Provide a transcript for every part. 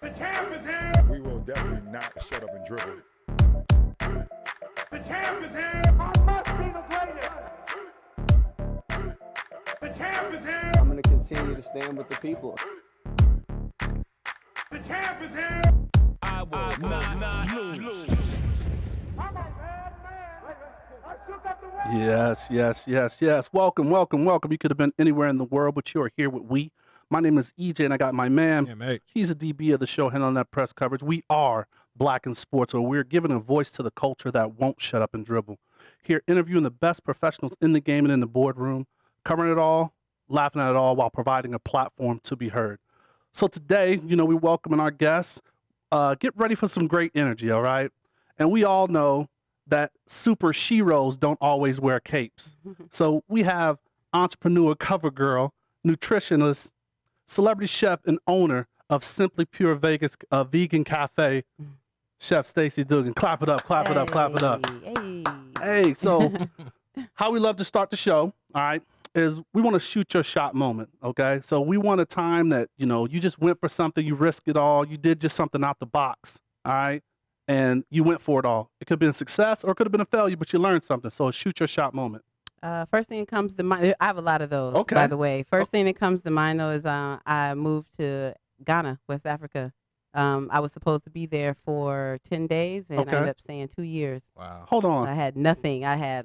The champ is here. We will definitely not shut up and dribble. The champ is here. I must be the greatest. The champ is here. I'm going to continue to stand with the people. The champ is here. I will not lose. I'm a bad man. I shook up the world. Yes. Welcome. You could have been anywhere in the world, but you are here with we. My name is EJ, and I got my man. Yeah, mate. He's a DB of the show, handling that press coverage. We are Black in Sports, or we're giving a voice to the culture that won't shut up and dribble. Here, interviewing the best professionals in the game and in the boardroom, covering it all, laughing at it all, while providing a platform to be heard. So today, we're welcoming our guests. Get ready for some great energy, all right? And we all know that super sheroes don't always wear capes. So we have entrepreneur, cover girl, nutritionist, celebrity chef, and owner of Simply Pure Vegas Vegan Cafe, Chef Stacy Dougan. Clap it up. Hey, so how we love to start the show, all right, is we want to shoot your shot moment, okay? So we want a time that, you just went for something, you risked it all, you did just something out the box, all right? And you went for it all. It could have been a success or it could have been a failure, but you learned something. So shoot your shot moment. First thing that comes to mind, I have a lot of those, Okay. by the way. First thing that comes to mind, though, is I moved to Ghana, West Africa. I was supposed to be there for 10 days, and Okay. I ended up staying 2 years. Wow. Hold on. I had nothing. I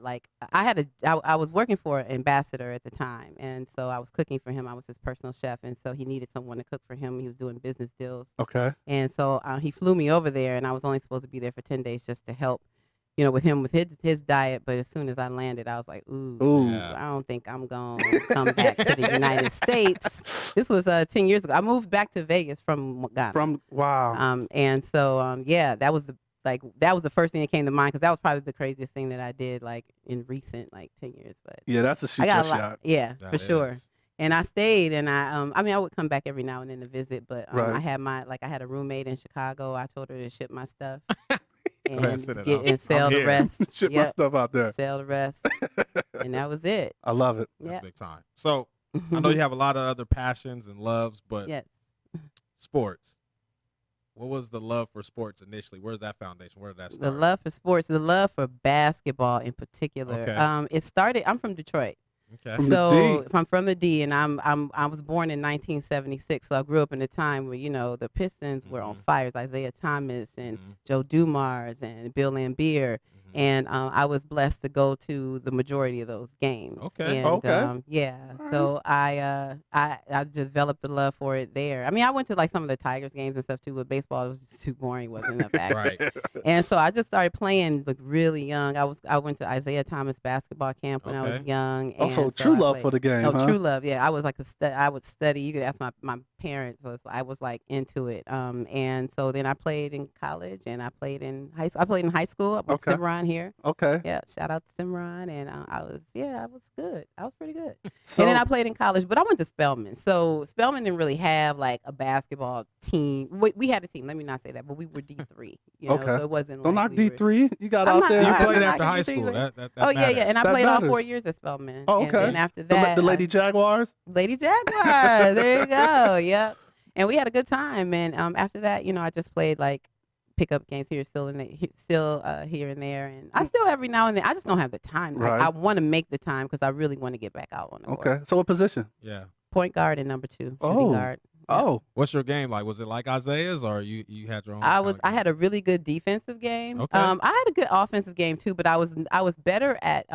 was working for an ambassador at the time, and so I was cooking for him. I was his personal chef, and so he needed someone to cook for him. He was doing business deals. Okay. And so he flew me over there, and I was only supposed to be there for 10 days just to help, with him with his diet. But as soon as I landed, I was like, ooh. Yeah. I don't think I'm going to come back to the United States. This was 10 years ago. I moved back to Vegas from Ghana. Wow. And so, that was the first thing that came to mind, because that was probably the craziest thing that I did, in recent, 10 years. But Yeah, that's a shoot I your got a lot. shot. Yeah, That for sure. is. And I stayed, and I would come back every now and then to visit, but Right. I had I had a roommate in Chicago. I told her to ship my stuff That's it, and sell I'm the here. rest. Ship my Yep, stuff out there. sell the rest, and that was it. I love it. That's Yeah. big time. So I know you have a lot of other passions and loves, but Yes. sports. What was the love for sports initially? Where's that foundation? Where did that The start? love for sports, the love for basketball in particular. Okay. It started. I'm from Detroit. Okay. From the So D. if I'm from the D, and I was born in 1976, so I grew up in a time where the Pistons were on Mhm. fire, Isaiah Thomas and Mhm. Joe Dumars and Bill Laimbeer, Mhm. and I was blessed to go to the majority of those games. Okay. And, Okay. yeah. All So I developed the love for it there. I mean, I went to some of the Tigers games and stuff too, but baseball was just too boring. Wasn't enough action. Right. And so I just started playing really young. I went to Isaiah Thomas basketball camp when I was Okay. young. Also, and so true I love played. for the game, Oh, huh? true love. Yeah, I was I would study. You could ask my parents. So I was into it. And so then I played in college, and I played in high school. I played in high school up with Okay. Cimarron here. Okay. Yeah, shout out to Cimarron. And I was good. I was pretty good. So, And then I played in college, but I went to Spelman. So Spelman didn't really have a basketball team. We had a team. Let me not say that, but we were D3. Okay. So it wasn't don't like knock we were- D3. You got I'm out not- there. You I'm played not after high knocking school. D3. That Oh, yeah, and I That played all matters. 4 years at Spelman. Oh, And okay. then after The, that, the Lady Jaguars? Lady Jaguars. There you go. Yep. And we had a good time. And after that, I just played pickup games here, here and there. And I still every now and then. I just don't have the time. Right. I want to make the time because I really want to get back out on the court. Okay. So what position? Yeah. Point guard and number 2 shooting Oh. guard. Oh, What's your game like? Was it like Isaiah's, or you had your own? I had a really good defensive game. Okay. I had a good offensive game too, but I was better at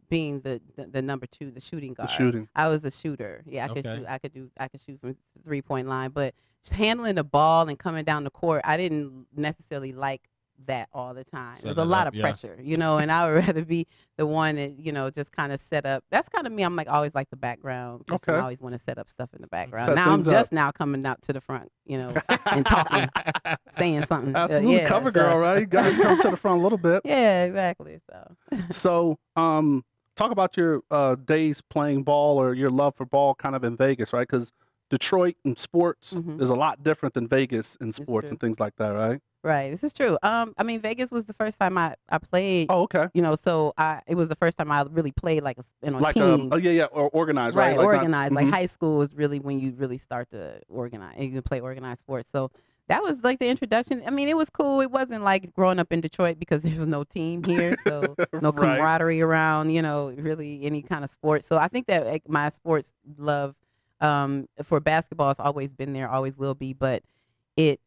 being the number 2, the shooting the guard. shooting. I was a shooter. Yeah, I could Okay. shoot. I could shoot from 3-point line, but just handling the ball and coming down the court, I didn't necessarily like that all the time. There's Setting a it lot up, of yeah. pressure, and I would rather be the one that, just kind of set up. That's kind of me. I'm always the background person. Okay. I always want to set up stuff in the background. Set Now I'm things just up. now coming out to the front, and talking, saying something. Absolutely. Yeah, Cover so- girl, right? You got to come to the front a little bit. Yeah, exactly. So So, talk about your days playing ball or your love for ball kind of in Vegas, right? Because Detroit in sports Mhm. is a lot different than Vegas in sports true. and things like that, right? Right. This is true. I mean, Vegas was the first time I played. Oh, okay. So it was the first time I really played like a Like team. oh yeah, or organized, right? Right, Like organized. Like mhm. high school is really when you really start to organize and you play organized sports. So that was like the introduction. I mean, it was cool. It wasn't like growing up in Detroit because there was no team here, so no Right. camaraderie around. Really any kind of sport. So I think that like, my sports love for basketball has always been there, always will be. But it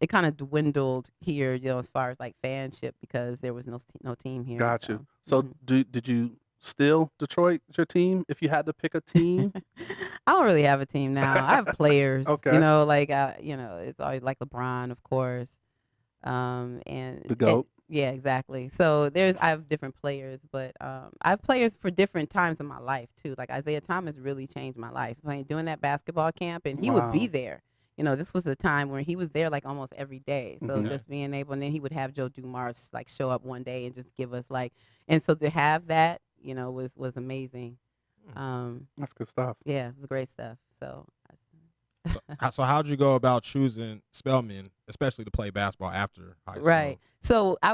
kind of dwindled here, as far as like fanship because there was no team here. Got you. So mhm. did you steal Detroit your team if you had to pick a team? I don't really have a team now. I have players. Okay. It's always like LeBron, of course. And The GOAT. yeah, exactly. So I have different players, but I have players for different times in my life too. Like Isaiah Thomas really changed my life. Doing that basketball camp, and he would be Wow. there. This was a time where he was there like almost every day. So Mhm. just being able, and then he would have Joe Dumars like show up one day and just give us and so to have that, was amazing. That's good stuff. Yeah, it was great stuff. So. So how'd you go about choosing Spelman, especially to play basketball after high school? Right. So I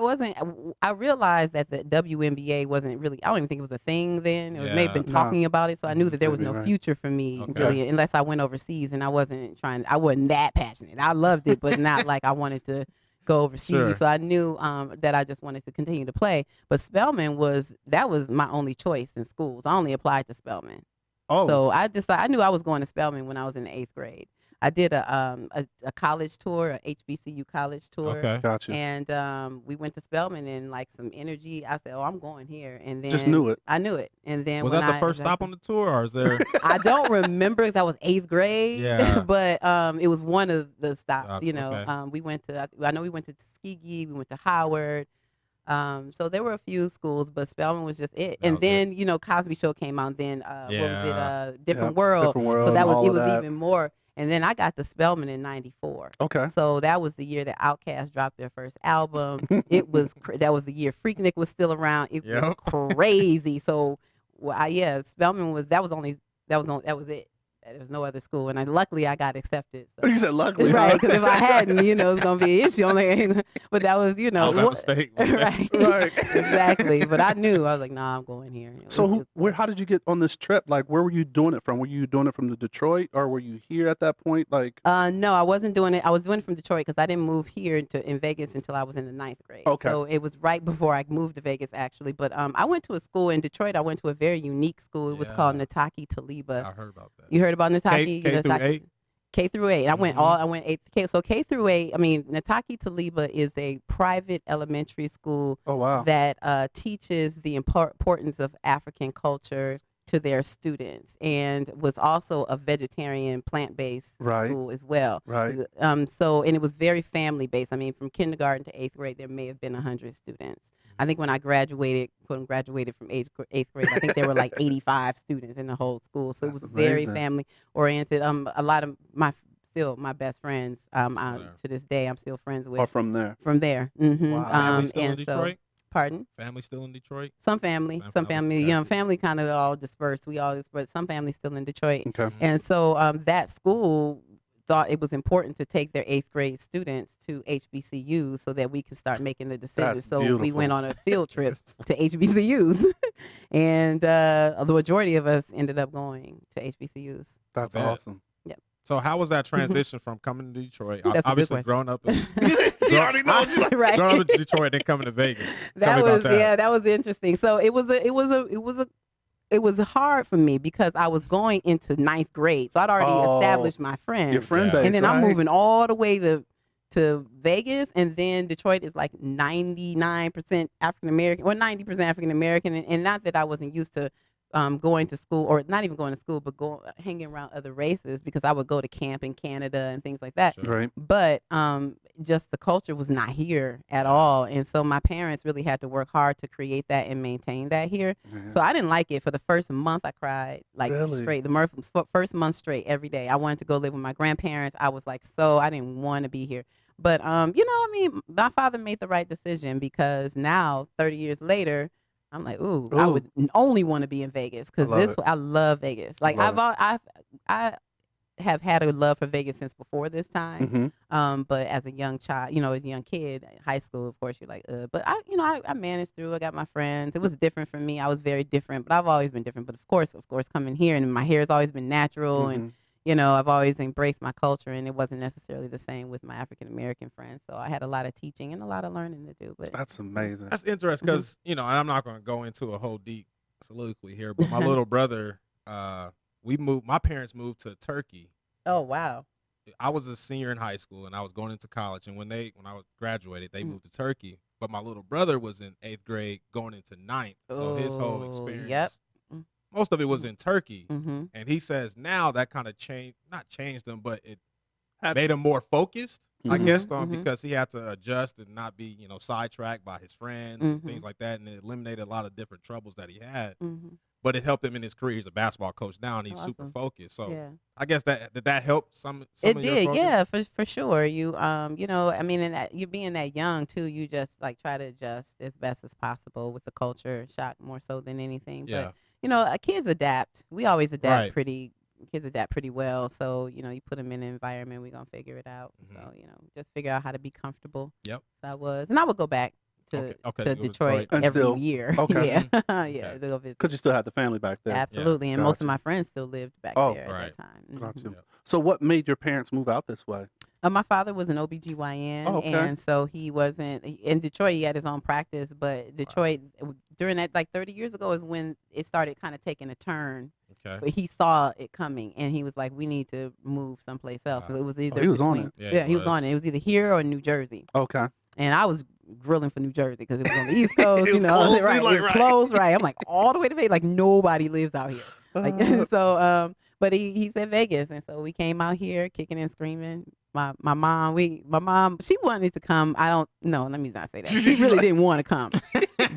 realized that the WNBA wasn't really, I don't even think it was a thing then. It was maybe been No. talking about it. So I knew that there was Maybe, no right. future for me Okay. really, unless I went overseas and I wasn't that passionate. I loved it, but not like I wanted to go overseas. Sure. So I knew that I just wanted to continue to play. But Spelman was my only choice in schools. I only applied to Spelman. Oh, So I knew I was going to Spelman when I was in the 8th grade. I did a college tour, a HBCU college tour. Okay. got you. And we went to Spelman and like some energy. I said, "Oh, I'm going here." And then Just knew it. I knew it. And then Was when that the first stop on the tour, or is there? I don't remember because I was 8th grade. Yeah. But it was one of the stops. Okay. We went to. I know we went to Tuskegee. We went to Howard. So there were a few schools, but Spelman was just it. That And was then Cosby Show came out. Then what was Yeah. it? Different Yep, World. Different World. So that and was all it. of Was that. even more. And then I got to Spelman in '94. Okay. So that was the year that Outkast dropped their first album. It was that was the year Freaknik was still around. It was Yep. crazy. So Spelman was that was it. There was no other school, and luckily I got accepted. So. You said luckily, Right, huh? because if I hadn't, it's gonna be an issue. But that was, Alabama State. right, Right. exactly. But I knew I was like, nah, I'm going here. It So was- how did you get on this trip? Like, where were you doing it from? Were you doing it from the Detroit, or were you here at that point? Like, No, I wasn't doing it. I was doing it from Detroit because I didn't move here in Vegas until I was in the 9th grade. Okay. So it was right before I moved to Vegas, actually. But I went to a school in Detroit. I went to a very unique school. It was called Yeah. Nataki Taliba. I heard about that. You heard about Nataki? K through Nataki- 8? K through 8. I went Mhm. I went 8th K. So K through 8. I mean, Nataki Taliba is a private elementary school oh wow, that teaches the importance of African culture to their students, and was also a vegetarian, plant-based Right. school as well. right? And it was very family-based. I mean, from kindergarten to 8th grade, there may have been 100 students. I think when I graduated from 8th grade, I think there were like 85 students in the whole school. So it That's was very amazing. family-oriented. A lot of my best friends, Still there. to this day, I'm still friends with Or from there? from there. Mm-hmm. Wow. Family still in and so, Detroit? pardon? Family still in Detroit? Some family, Same some family, family, okay. family kind of all dispersed. But some families still in Detroit. Okay. And so that school thought it was important to take their 8th grade students to HBCUs so that we could start making the decisions. That's So we beautiful. went on a field trip to HBCUs, and the majority of us ended up going to HBCUs. That's Yeah. awesome. So how was that transition from coming to Detroit? That's a good Obviously, question. growing up in She already knows. She's like, Right. growing up in Detroit, then coming to Vegas. Tell That me was about that. that was interesting. So it was hard for me because I was going into 9th grade, so I'd already Oh, established my friends. Your friend Yeah. base, And then right? I'm moving all the way to Vegas, and then Detroit is like 99% African American or 90% African American, and not that I wasn't used to going to school, or not even going to school, but hanging around other races, because I would go to camp in Canada and things like that. Sure. Right. But just the culture was not here at all, and so my parents really had to work hard to create that and maintain that here. Yeah. So I didn't like it. For the first month, I cried like Really? straight. First month straight, every day. I wanted to go live with my grandparents. I was like, I didn't want to be here. But my father made the right decision, because now 30 years later, I'm like, ooh, I Ooh. would only want to be in Vegas, because I love it. I love Vegas. Like Love I have had a love for Vegas since before this time. Mm-hmm. But as a young child, as a young kid, high school, of course, you're like, but I managed through. I got my friends. It was different for me. I was very different, but I've always been different. But of course, coming here, and my hair has always been natural, and I've always embraced my culture, and it wasn't necessarily the same with my African American friends. So I had a lot of teaching and a lot of learning to do. But That's amazing. That's interesting because and I'm not going to go into a whole deep soliloquy here, but my little brother, my parents moved to Turkey. Oh wow. I was a senior in high school and I was going into college, and when I was graduated, they moved to Turkey. But my little brother was in 8th grade going into 9th, so his whole experience, most of it was in Turkey. And he says now that kind of not changed him, but it made him more focused, I guess, because he had to adjust and not be sidetracked by his friends and things like that, and it eliminated a lot of different troubles that he had. But it helped him in his career. He's a basketball coach now, and he's super focused. So I guess that helped some it of your did, focus? yeah, for sure. You and that you being that young too, you just like try to adjust as best as possible with the culture shock more so than anything. Yeah. But kids adapt. We always adapt Right. Kids adapt pretty well. So you put them in an environment, we're gonna figure it out. So just figure out how to be comfortable. Yep. So I would go back to Okay. to It was Detroit And every still- year. okay. Yeah, to go visit. Because you still had the family back there. Absolutely, and most of my friends still lived back Oh, there right. at that time. Gotcha. Yeah. So what made your parents move out this way? My father was an OBGYN, Oh, okay. and so he wasn't in Detroit. He had his own practice, but Detroit during that 30 years ago is when it started kind of taking a turn. Okay. But he saw it coming, and he was like, "We need to move someplace else." So it was either he was on between- it. Yeah, he was on it. It was either here or New Jersey, Okay. and I was grilling for New Jersey because it was on the East Coast. It was close. right? He's like, it was right. close, right? I'm like all the way to Vegas. Like nobody lives out here. Like so, but he said Vegas, and so we came out here kicking and screaming. My mom, she wanted to come. I don't know. Let me not say that. She really didn't want to come,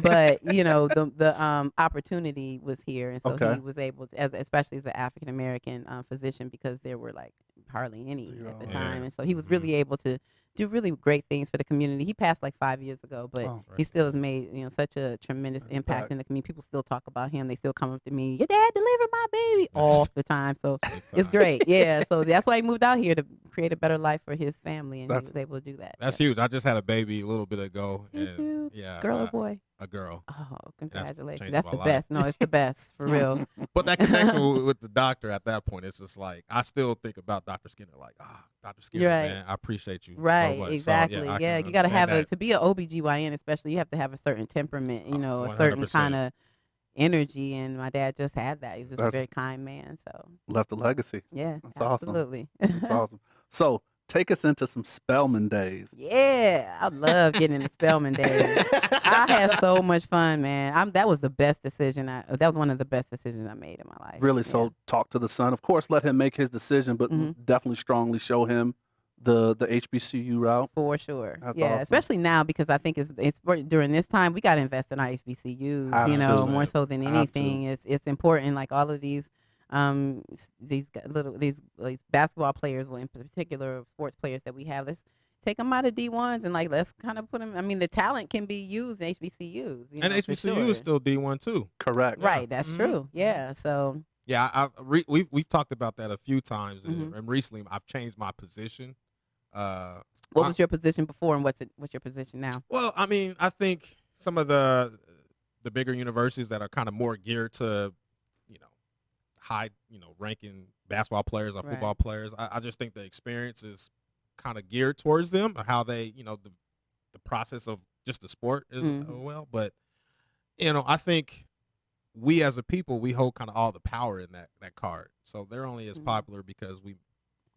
but the opportunity was here, and so Okay. he was able to, especially as an African American physician, because there were like hardly any at the Yeah. time, and so he was really able to do really great things for the community. He passed like 5 years ago, but Oh, he still has made such a tremendous impact Impact. in the community. People still talk about him. They still come up to me, "Your dad delivered my baby," all the time. So it's great. Yeah. So that's why he moved out here to create a better life for his family, and he was able to do that. That's huge. I just had a baby a little bit ago. Me And too. yeah, Girl or boy? a girl. Oh, congratulations. changed That's my the life. best. No, it's the best for real. But that connection with the doctor at that point, it's just like I still think about Dr. Skinner. Like, Dr. Skinner, Right. man, I appreciate you. Right, so much. So, exactly. I Yeah, can you got to have understand to be an OBGYN, especially, you have to have a certain temperament, a certain 100%. kind of energy. And my dad just had that. He was just a That's- very kind man. So, Left a legacy. yeah, That's awesome. absolutely. That's awesome. So take us into some Spelman days. Yeah, I love getting into Spelman days. I had so much fun, man. That was the best decision. That was one of the best decisions I made in my life. Really, Yeah. so talk to the son. Of course, let him make his decision, but definitely strongly show him the HBCU route. For sure. That's yeah, awesome. especially now because I think it's during this time we got to invest in our HBCUs, Have to. more so than Have to. anything. It's important, like all of these basketball players, well, in particular sports players that we have, let's take them out of D1s and like let's kind of put them, I mean, the talent can be used in HBCUs. And HBCU is still D1 too. Correct. right. That's true. Yeah. So Yeah, we've talked about that a few times, Mm-hmm. and recently I've changed my position. what was your position before and what's your position now? Well, I mean, I think some of the bigger universities that are kind of more geared to, high, ranking basketball players or Right. football players. I just think the experience is kind of geared towards them, or how they, the process of just the sport is well. But, I think we as a people, we hold kind of all the power in that card. So they're only as popular because we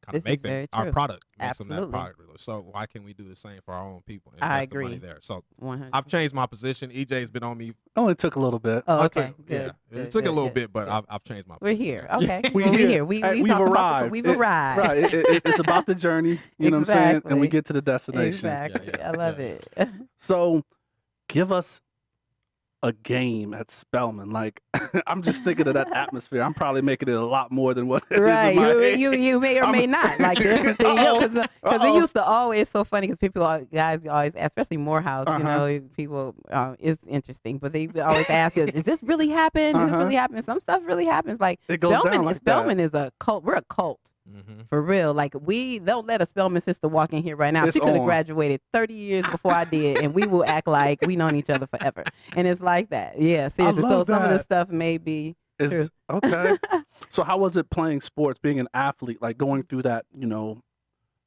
kind This of make is them, very our true. product makes them that Absolutely. popular. So why can't we do the same for our own people? I Invest the money agree. there. So 100. I've changed my position. EJ's been on me. Only took a little bit. Oh, I okay. took- Good. yeah, it Good, took a good, little good, bit, but good. I've changed my We're position. here. Yeah. Okay. We Well, we're here. here. We We've talked about arrived. we've It- arrived. Right. It's about the journey. You know what I'm saying? And we Exactly. get to the destination. Exactly. Yeah, I love yeah. it. So give us a game at Spelman. Like, I'm just thinking of that atmosphere. I'm probably making it a lot more than what it is Right. in my head. You may or may not. Like there's some things because it used to always, it's so funny because guys always ask, especially Morehouse, people it's interesting, but they always ask us, is this really happened? Does this really happen? Some stuff really happens. Like It goes down like that. Spelman is a cult. We're a cult. For real. Like, they'll let a Spelman sister walk in here right now. It's She could have on. graduated 30 years before I did, and we will act like we known each other forever. And it's like that. Yeah, seriously. So love some of the that. stuff may be true. Is okay. So how was it playing sports, being an athlete, like going through that,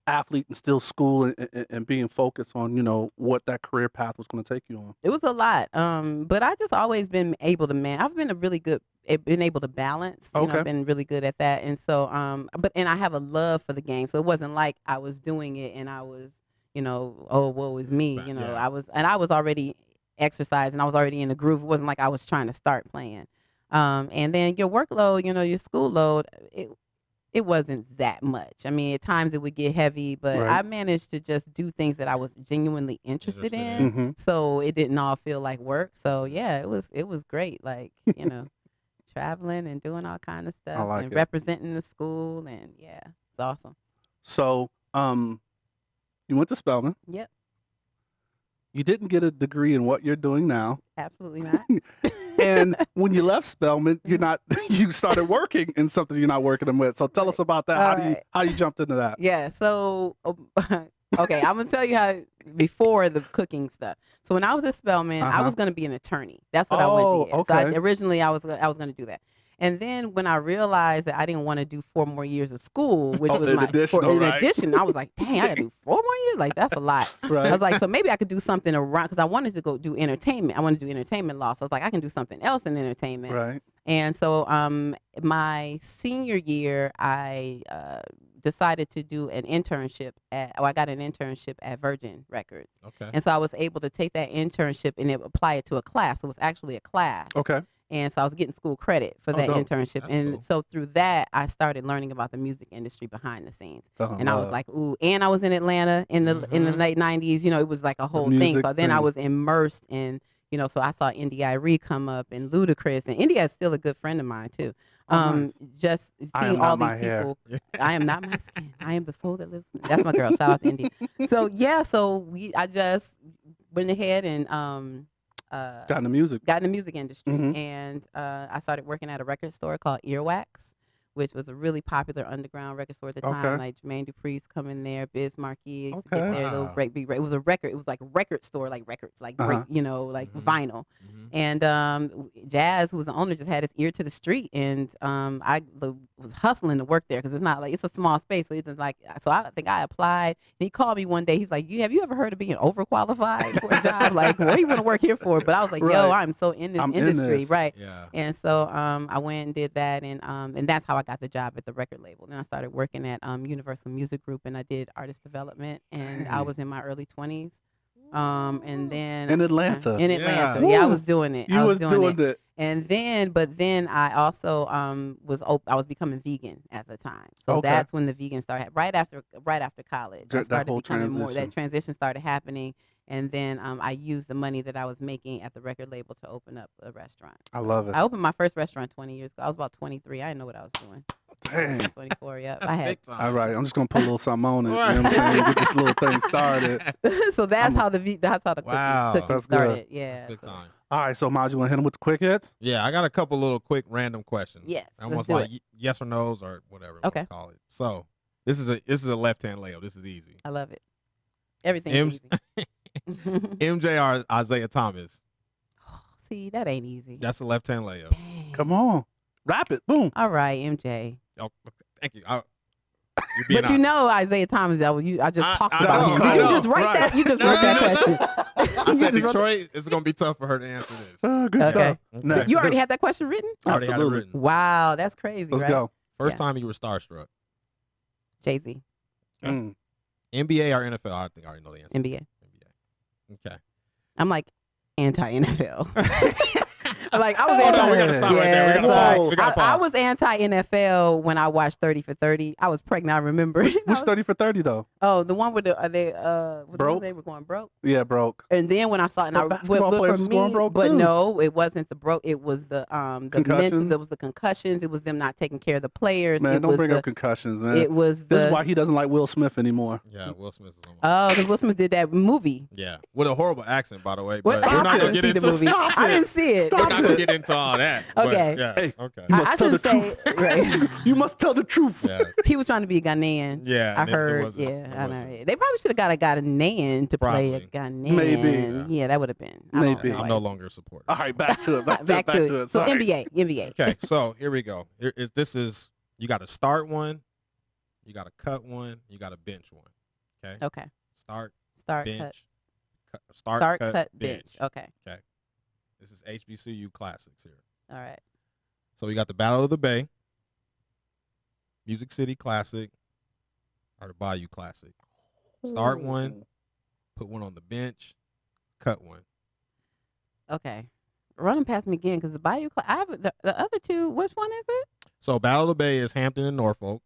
athlete and still school and being focused on, what that career path was going to take you on? It was a lot. But I just always been able to I've been been able to balance. Okay. I've been really good at that. And so, and I have a love for the game. So it wasn't like I was doing it and I was, oh, woe is me. Yeah. I was already exercising. I was already in the groove. It wasn't like I was trying to start playing. And then your workload, your school load, it wasn't that much. I mean, at times it would get heavy, but Right. I managed to just do things that I was genuinely interested in. Mhm. So it didn't all feel like work. So yeah, it was great. Like, traveling and doing all kind of stuff like and it. representing the school. And yeah, it's awesome. So, you went to Spelman. Yep. You didn't get a degree in what you're doing now. Absolutely not. And when you left Spelman, you started working in something you're not working with. So tell us about that. All How you jumped into that? Yeah. So, okay, I'm gonna tell you how before the cooking stuff. So when I was at Spelman, I was gonna be an attorney. That's what I went to get. So okay. originally I was gonna do that. And then when I realized that I didn't want to do 4 more years of school, which was in my addition, in right. addition, I was like, dang, I gotta do 4 more years? Like, that's a lot. Right. I was like, so maybe I could do something around, because I wanted to go do entertainment. I wanted to do entertainment law. So I was like, I can do something else in entertainment. Right. And so my senior year, I decided to do an internship I got an internship at Virgin Records. Okay. And so I was able to take that internship and apply it to a class. It was actually a class. Okay. And so I was getting school credit for that dope. internship. That's And cool. so through that, I started learning about the music industry behind the scenes. And I was love. like, ooh, and I was in Atlanta in the late 90s. It was like a whole thing. music So then I thing. was immersed in, so I saw Indy Irie come up and Ludacris. And Indy is still a good friend of mine, too. Oh, nice. Just I am seeing not all my these hair. people. I am not my skin. I am the soul that lives. That's my girl. Shout out to Indy. So, yeah, I just went ahead and Got in the music. got in the music industry. Mhm. And I started working at a record store called Earwax, which was a really popular underground record store at the time. Okay. Like Jermaine Dupree's coming there, Biz Markie used to Okay. get there. Little Wow. it was a record. It was like a record store, like records, like Uh-huh. like Mhm. vinyl. And Jazz, who was the owner, just had his ear to the street, and I was hustling to work there because it's not like it's a small space. So it's like, so I think I applied. And he called me one day. He's like, "Have you ever heard of being overqualified for a job? Like, what do you want to work here for?" But I was like, Right. "Yo, I'm so in this I'm in industry, this. right?" Yeah. And so I went and did that, and that's how I got the job at the record label. Then I started working at Universal Music Group, and I did artist development, and I Dang. was in my early 20s. And then In Atlanta. in Atlanta, Yeah. yeah, I Woo. was doing it. You I was doing doing it. it. And then I also I was becoming vegan at the time. So Okay. that's when the vegan started. Right after college, I That started whole becoming more. That transition. transition started happening. And then I used the money that I was making at the record label to open up a restaurant. I love it. I opened my first restaurant 20 years ago. I was about 23. I didn't know what I was doing. Dang. 24, yep. That's I had. big time. All right. I'm just going to put a little something on it. You know what I'm saying? Get this little thing started. So that's I'm- how the Wow. cooking That's good. started. Yeah. That's big so- time. All right. So, Maj, you want to hit him with the quick hits? Yeah, I got a couple little quick random questions. Yes, let's Almost do like it. yes or no's or whatever you Okay. want to call it. So this is a left-hand layup. This is easy. I love it. Everything's M- easy. MJ or Isaiah Thomas. See, that ain't easy. That's a left-hand layup. Dang. Come on. Rap it. Boom. All right, MJ. Oh, thank you. You're being But you honest. know Isaiah Thomas. I just talked I about know, him. I Did you know. just write Right. that? You just No, wrote that no, no. question. I You said just wrote- Detroit. It's gonna be tough for her to answer this. Oh, good Okay. stuff. Next. You already had that question written? I already had it Absolutely. written. Wow, that's crazy. Let's right? go. First Yeah. time you were starstruck. Jay-Z, Mm. NBA or NFL? I think I already know the answer. NBA. Okay. I'm like anti-NFL. Like I was Oh, anti. we gotta stop right there. We gotta sorry. pause. We gotta I pause. was anti-NFL when I watched 30 for 30. I was pregnant. I remember. Which 30 for 30, though? Oh, the one with the Broke? they were going broke. Yeah, broke. And then when I saw it, and But I basketball but players for was me, going broke, but too. no, it wasn't the broke. It was the mental. Concussions? There was the concussions. It was them not taking care of the players. Man, it don't was bring the, up concussions, man. It was This is the why he doesn't like Will Smith anymore. Yeah, Will Smith is on. oh, because Will Smith did that movie. Yeah, with a horrible accent, by the way. What? But we're not I gonna didn't get see into the movie. Stop I it. didn't see it. Stop We're not gonna get into all that. Okay. But, yeah. Hey, Okay. You must I tell the shouldn't say, truth. right. You must tell the truth. Yeah. He was trying to be a Ghanaian. Yeah. I and it heard. wasn't- Yeah, it I know. wasn't. They probably should have got a Ghanaian to play a Probably. Ghanaian. Maybe. Yeah, that would have been. I don't Maybe. know. I'm no longer a supporter. All right, back to it. Back Back to it. So Sorry. NBA. Okay, so here we go. This is you got to start one, you got to cut one, you got to bench one. Okay. Okay. Start, Start, bench, cut. start, Cut, bench. Okay. Okay. This is HBCU classics here. All right. So we got the Battle of the Bay, Music City Classic, or the Bayou Classic. Start one, put one on the bench, cut one. Okay. Run them past me again because the Bayou. I have the other two. Which one is it? So Battle of the Bay is Hampton and Norfolk.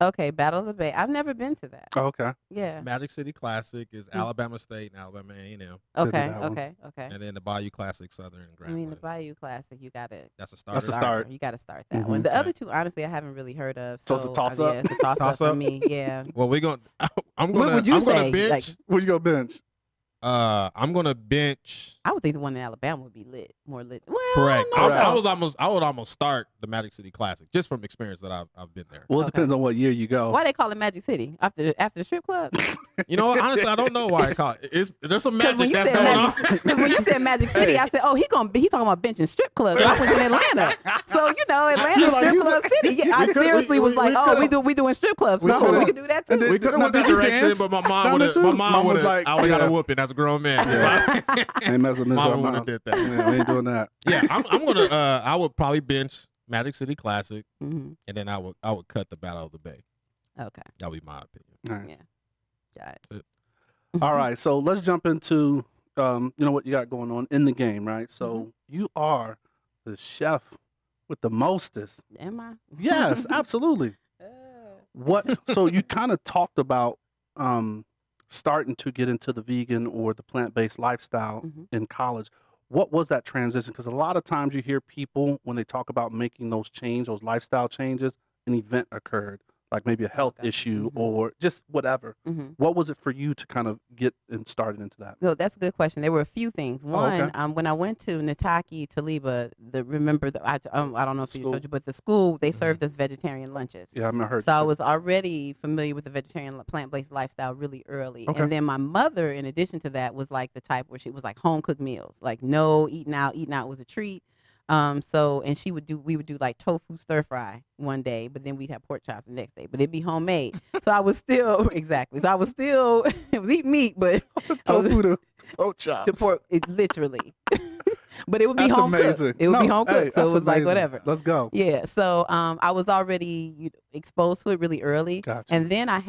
Okay, Battle of the Bay. I've never been to that. Oh, okay. Yeah. Magic City Classic is Alabama State and Alabama A&M. Okay. that one. Okay. And then the Bayou Classic, Southern and I Grambling. mean, the Bayou Classic. You gotta. That's a starter. That's a start. You gotta start that Mhm. one. The Okay. other two, honestly, I haven't really heard of. So it's a toss-up? Yeah, it's a toss, Toss up up? for me. Yeah. Well, we're gonna. I'm What gonna. would you I'm say? gonna bench. Like, Where'd you go bench? I'm gonna bench. I would think the one in Alabama would be lit, more lit. Well, Correct. I don't I know. would almost start the Magic City Classic just from experience that I've been there. Well, it Okay. depends on what year you go. Why they call it Magic City after the strip club? You know what? Honestly, I don't know why I call it. There's some Because magic that's going on. when you said Magic City, Hey. I said, oh, he talking about benching strip clubs. I was in Atlanta, so Atlanta You're like, strip you club said- city. Yeah, I we could- seriously was we like, oh, could've- we doing strip clubs. we No, could've- we can do that and too. then- We could have Now, went that did you direction, dance but my mom down would there have. too? My mom Mom would was have. like, I would have got yeah. a whooping as a grown man. Ain't messing this Mama up, would man. have did that. Yeah, we ain't doing that. Yeah, I'm gonna. I would probably bench Magic City Classic, Mm-hmm. and then I would cut the Battle of the Bay. Okay, That would be my opinion. All right. yeah, got That's it. All right, so let's jump into what you got going on in the game, right? So you are the chef with the mostest. Am I? Yes, absolutely. So you kind of talked about starting to get into the vegan or the plant-based lifestyle Mhm. in college. What was that transition? Because a lot of times you hear people when they talk about making those lifestyle changes, an event occurred, like maybe a health Okay. issue Mhm. or just whatever. Mm-hmm. What was it for you to kind of get started into that? So that's a good question. There were a few things. One, okay. When I went to Nataki, Taliba, I don't know if you School. told you, but the school, they Mhm. served us vegetarian lunches. Yeah, I heard. So I was already familiar with the vegetarian plant-based lifestyle really early. Okay. And then my mother, in addition to that, was like the type where she was like home cooked meals, like no eating out. Eating out was a treat. And we would do like tofu stir fry one day, but then we'd have pork chops the next day, but it'd be homemade. So I was still it was eat meat, but tofu to pork chops. to pork it literally. But it would be That's home amazing. cooked. It would be No, home hey, cooked. So that's it was like amazing. whatever. Let's go. Yeah. So I was already exposed to it really early. Gotcha. And then I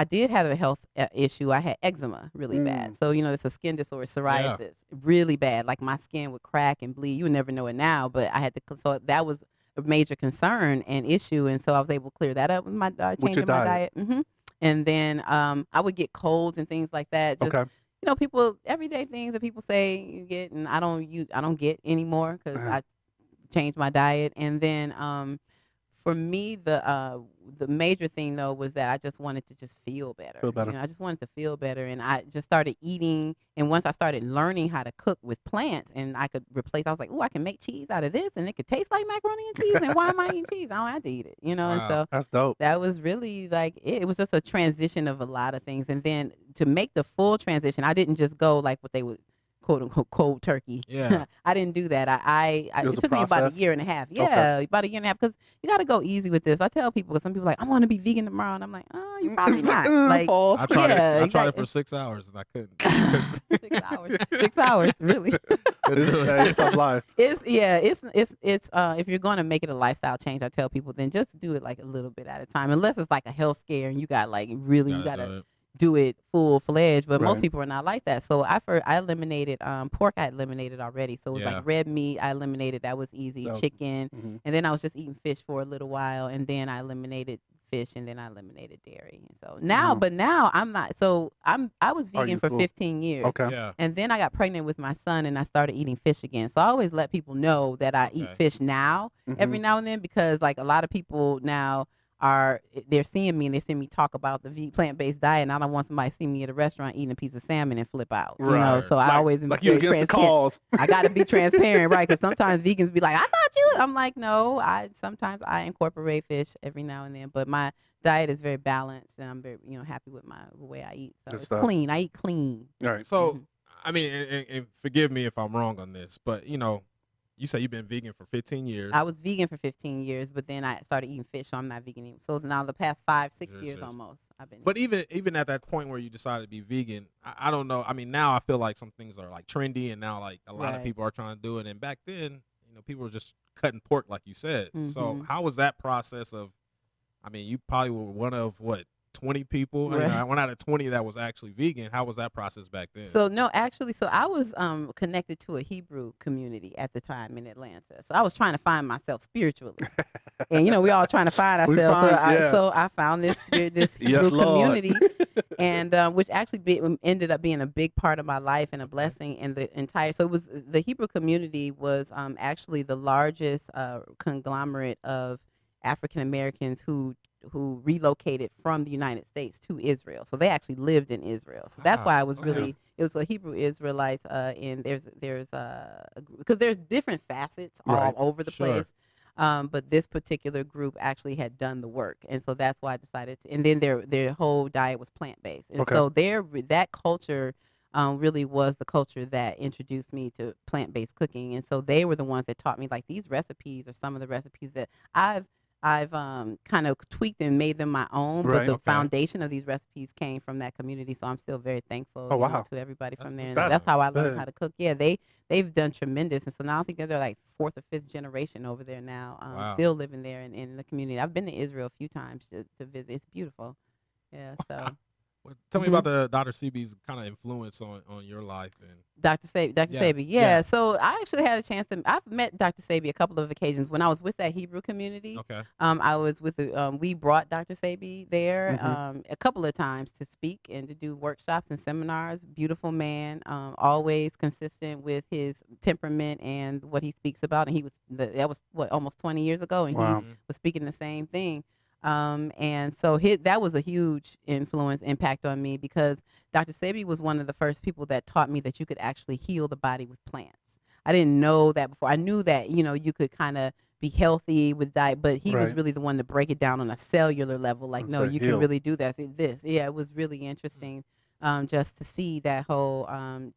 did have a health issue. I had eczema really bad. So, it's a skin disorder, psoriasis, really bad. Like my skin would crack and bleed. You would never know it now, but so that was a major concern and issue. And so I was able to clear that up with my changing my diet. And then I would get colds and things like that. Just, Okay. people, everyday things that people say you get, and I don't get anymore because I changed my diet. And then for me, the major thing though was that I just wanted to just feel better. Feel better. I just wanted to feel better, and I just started eating. And once I started learning how to cook with plants, and I could replace, I was like, oh, I can make cheese out of this, and it could taste like macaroni and cheese. And why am I eating cheese? I don't have to eat it, And Wow. so That's dope. that was really like it was just a transition of a lot of things. And then to make the full transition, I didn't just go like what they would quote unquote cold turkey. Yeah. I didn't do that. It was it a took me about process? a year and a half. Yeah, about a year and a half, because you got to go easy with this. I tell people, because some people are like, I want to be vegan tomorrow, and I'm like, oh, you probably not. Like Pause. I tried Yeah, it. I tried it exactly. for 6 hours and I couldn't. 6 hours. 6 hours, really. It is a tough life. It's if you're going to make it a lifestyle change, I tell people then just do it like a little bit at a time, unless it's like a health scare and you got like really you got to do it full fledged. But most Right. people are not like that. So I eliminated pork. I eliminated already. So it was Yeah. like red meat. I eliminated. That was easy. That was- Chicken, Mhm. and then I was just eating fish for a little while, and then I eliminated fish, and then I eliminated dairy. And so now, Mhm. but now I'm not. So I was Are you vegan for full? 15 years. Okay. Yeah. And then I got pregnant with my son, and I started eating fish again. So I always let people know that I eat Okay. fish now, every Mhm. now and then, because like a lot of people now they're seeing me and they're seeing me talk about the plant-based diet, and I don't want somebody to see me at a restaurant eating a piece of salmon and flip out. You know, Right. so I always am like you very against the transparent. cause. I got to be transparent, right? Because sometimes vegans be like, I thought you. I'm like, no. Sometimes I incorporate fish every now and then, but my diet is very balanced, and I'm very happy with the way I eat. So Good it's stuff. clean. I eat clean. All right. So, Mhm. I mean, and forgive me if I'm wrong on this, but you say you've been vegan for 15 years. I was vegan for 15 years, but then I started eating fish, so I'm not vegan anymore. So now the past 5-6 Yes, years yes. almost, I've been. But even at that point where you decided to be vegan, I don't know. I mean, now I feel like some things are like trendy, and now like a lot of Right. people are trying to do it. And back then, people were just cutting pork, like you said. So Mhm. how was that process of? I mean, you probably were one of 20 people. Right. One out of 20 that was actually vegan. How was that process back then? So no, actually, so I was connected to a Hebrew community at the time in Atlanta. So I was trying to find myself spiritually, and we all trying to find We ourselves. find- So I found this Yes, Hebrew Lord. community, and which actually ended up being a big part of my life and a blessing. And the entire the Hebrew community was actually the largest conglomerate of African Americans who relocated from the United States to Israel. So they actually lived in Israel. So that's why I was Okay. it was a Hebrew Israelites, and there's because there's different facets Right. all over the Sure. place. But this particular group actually had done the work, and so that's why I decided to. And then their whole diet was plant based, and Okay. so that culture really was the culture that introduced me to plant based cooking, and so they were the ones that taught me like these recipes are some of the recipes that I've kind of tweaked and made them my own, Right. but the Okay. foundation of these recipes came from that community. So I'm still very thankful Oh, wow. to everybody from there. And That's that's how I learned good. how to cook. Yeah, they've done tremendous. And so now I think they're like 4th or 5th generation over there now, Wow. still living there in the community. I've been to Israel a few times to visit. It's beautiful. Yeah, so Well, tell me Mhm. about the Dr. CB's kind of influence on your life and Dr. Yeah, Sabi. yeah. Yeah. So I actually had a chance I've met Dr. Sabi a couple of occasions when I was with that Hebrew community. okay. I was with we brought Dr. Sabi there Mhm. a couple of times to speak and to do workshops and seminars. Beautiful man, always consistent with his temperament and what he speaks about. And that was almost 20 years ago, and Wow. he was speaking the same thing. And so that was a huge impact on me because Dr. Sabi was one of the first people that taught me that you could actually heal the body with plants. I didn't know that before. I knew that, you could kind of be healthy with diet, but he was Right. really the one to break it down on a cellular level. Like, Let's no, say you heal. can really do that. Yeah, it was really interesting just to see that whole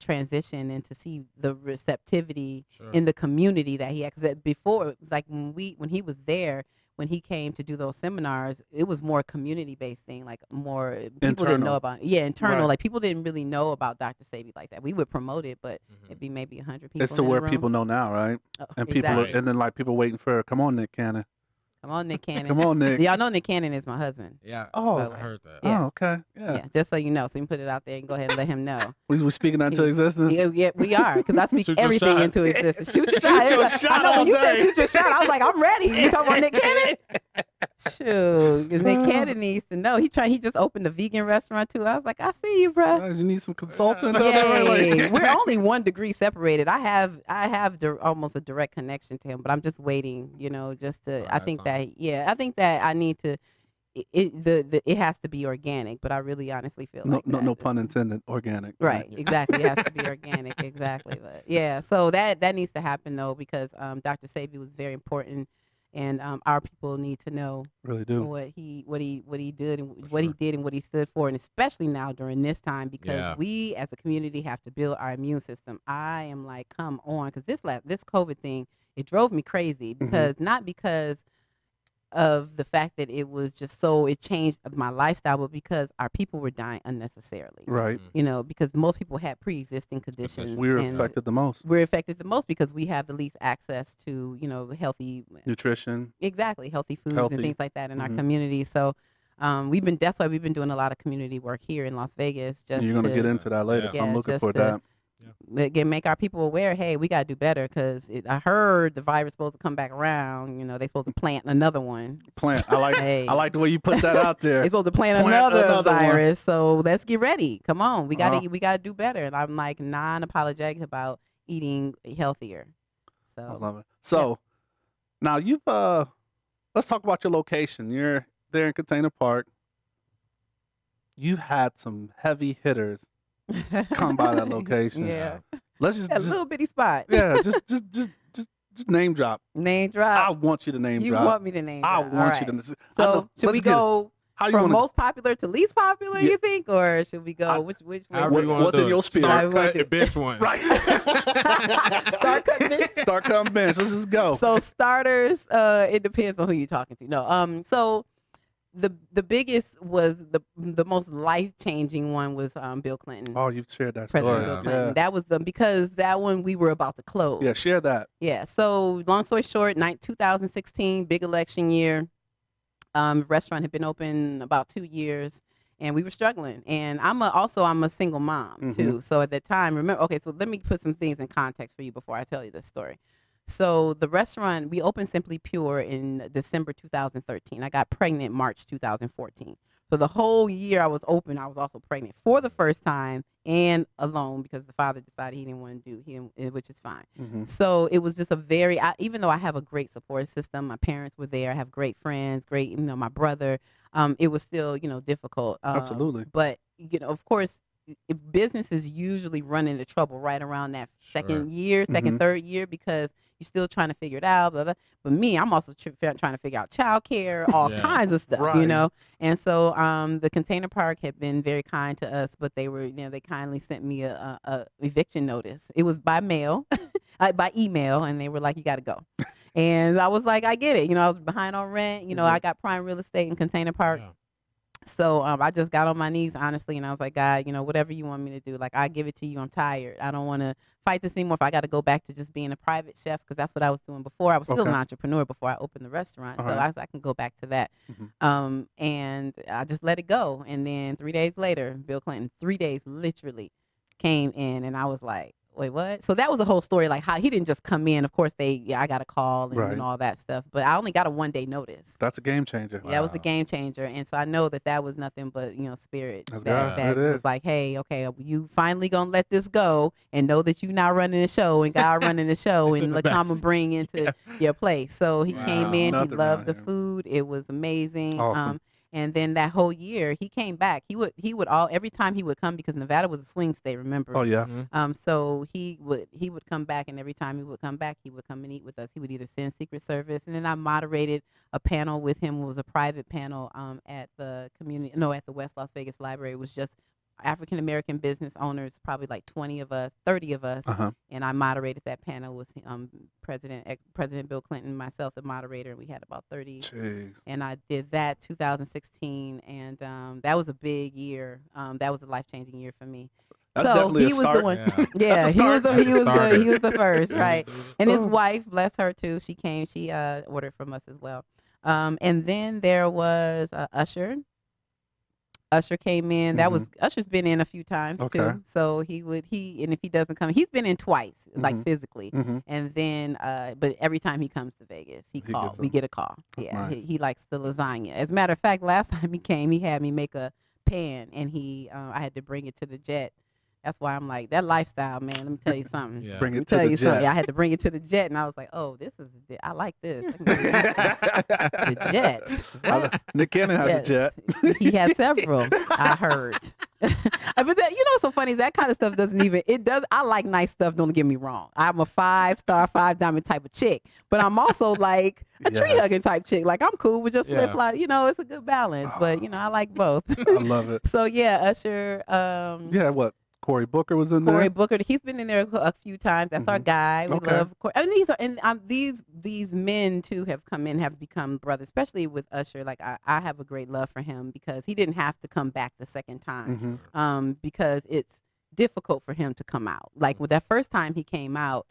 transition and to see the receptivity Sure. in the community that he had. Because before, like when he was there, when he came to do those seminars, it was more community-based thing, like more people didn't know Internal. about. Yeah, internal. Right. Like people didn't really know about Dr. Sabi like that. We would promote it, but Mhm. it'd be maybe 100 people. It's to in a where room. people know now, right? Oh, And people, exactly. and then like people waiting for, come on, Nick Cannon. Come on, Nick Cannon. Come on, Nick. Y'all know Nick Cannon is my husband. Yeah. Oh. by I the way. heard that. Yeah. Oh, okay. Yeah. Yeah, just so you know, so you can put it out there and go ahead and let him know. We speaking that into Yeah. existence. Yeah, we are, because I speak Shoot your everything shot. into existence. Shoot your shot. your I shot know all when you said day. shoot your shot, I was like, I'm ready. You talking about Nick Cannon? Shoot, Nick Cannon needs to know. He just opened a vegan restaurant too. I was like, I see you, bro. Guys, you need some consultant. Yay. We're only 1 degree separated. I have almost a direct connection to him, but I'm just waiting, just to. I Alright, think time. I think that I need to. It has to be organic, but I really honestly feel no, like no, that. no pun intended. Organic. Right, Yeah. exactly. It has to be organic, exactly. But yeah, so that needs to happen though, because Dr. Sabi was very important, and our people need to know Really do. what he did and For what he sure. did and what he stood for, and especially now during this time, because Yeah. we as a community have to build our immune system. I am like, come on, because this COVID thing, it drove me crazy, because not because of the fact that it was just it changed my lifestyle, but because our people were dying unnecessarily. Right. Because most people had pre-existing conditions. We were and affected the most. We're affected the most because we have the least access to, healthy, Nutrition. healthy foods Healthy. and things like that in our Mhm. community. So that's why we've been doing a lot of community work here in Las Vegas. Just You're going to to get into that later, so I'm Yeah, looking just for to- that. make our people aware, hey, we got to do better, because I heard the virus supposed to come back around. They supposed to plant another one. Plant. I like Hey. I like the way you put that out there. They're supposed to plant Plant another another one. virus, so let's get ready. Come on, we Uh-huh. gotta do better. And I'm like non-apologetic about eating healthier. I So love it. So now you've let's talk about your location. there in Container Park. You had some heavy hitters come by that location. Yeah. Let's A just little bitty spot. yeah, just name drop. Name I drop. want you to name You drop. want me to name I drop. want All you right. to. So should we go How you from want most popular to least popular, Yeah. you think? Or should we go, I- which way? However you wanna what's do in it. your spirit? Start However you wanna cut the do bench one. Right. Start cutting it. Start coming bench. Let's just go. So starters, it depends on who you're talking to. No, so the biggest was the most life changing one was Bill Clinton. Oh, you've shared that President story. Bill Yeah. Clinton. Yeah. That was because that one we were about to close. Yeah, share that. Yeah. So long story short, 2016, big election year. Restaurant had been open about 2 years, and we were struggling. And I'm a single mom too. So at that time, remember? Okay, so let me put some things in context for you before I tell you this story. So the restaurant, we opened Simply Pure in December 2013. I got pregnant March 2014. So the whole year I was open, I was also pregnant for the first time and alone because the father decided he didn't want to do him, which is fine. So it was just even though I have a great support system, my parents were there, I have great friends, my brother, it was still, difficult. Absolutely. But, of course, if business is usually run into trouble right around that second year, third year, because you're still trying to figure it out. Blah, blah. But me, I'm also trying to figure out childcare, all kinds of stuff, Right. And so the Container Park had been very kind to us, but they were, they kindly sent me a eviction notice. It was by mail, by email, and they were like, you got to go. And I was like, I get it. I was behind on rent. I got prime real estate in Container Park. Yeah. So I just got on my knees, honestly, and I was like, God, whatever you want me to do, like, I give it to you. I'm tired. I don't want to fight this anymore. If I got to go back to just being a private chef, because that's what I was doing before. I was still an entrepreneur before I opened the restaurant. So I can go back to that. And I just let it go. And then 3 days later, Bill Clinton, 3 days literally came in, and I was like, wait, what? So that was a whole story, like how he didn't just come in. Of course, I got a call and all that stuff, but I only got a 1 day notice. That's a game changer. Yeah, it was a game changer. And so I know that was nothing but, spirit. That's that God. It is. was like, hey, okay, you finally going to let this go and know that you not running the show and God running the show and look how I'm going to bring into your place. So he came in, Nothing he loved the around here. food. It was amazing. Awesome. And then that whole year he came back. He would every time he would come, because Nevada was a swing state, remember? Oh yeah. So he would come back, and every time he would come back, he would come and eat with us. He would either send Secret Service, and then I moderated a panel with him. It was a private panel at the West Las Vegas Library. It was just African American business owners, probably like 20 of us, 30 of us, and I moderated that panel with President Bill Clinton, myself, the moderator, and we had about 30. Jeez. And I did that 2016, and that was a big year. That was a life-changing year for me. That's so definitely a he was start. the one. Yeah. Yeah, That's a he was start. he was the first, right? And his Oh. wife, bless her too. She came. She ordered from us as well. And then there was Usher. Usher came in. That was Usher's been in a few times too. So and if he doesn't come, he's been in twice, like physically. And then, but every time he comes to Vegas, he calls. We get a call. That's Yeah, nice. he likes the lasagna. As a matter of fact, last time he came, he had me make a pan, and I had to bring it to the jet. That's why I'm like, that lifestyle, man. Let me tell you something. Yeah. Bring Let me it to tell the you something. jet. I had to bring it to the jet, and I was like, oh, I like this. I can go to the jet. What? Nick Cannon has a jet. Yes. He had several, I heard. But that, what's so funny is that kind of stuff I like nice stuff, don't get me wrong. I'm a 5-star, 5-diamond type of chick, but I'm also like a tree hugging type chick. Like, I'm cool with just flip flop, it's a good balance, but I like both. I love it. So yeah, Usher, Yeah, what? Cory Booker was in there. Cory Booker, he's been in there a few times. That's our guy. We Okay. love Cory. These men too have come in, have become brothers, especially with Usher. Like I have a great love for him because he didn't have to come back the second time. Because it's difficult for him to come out. Like with that first time he came out,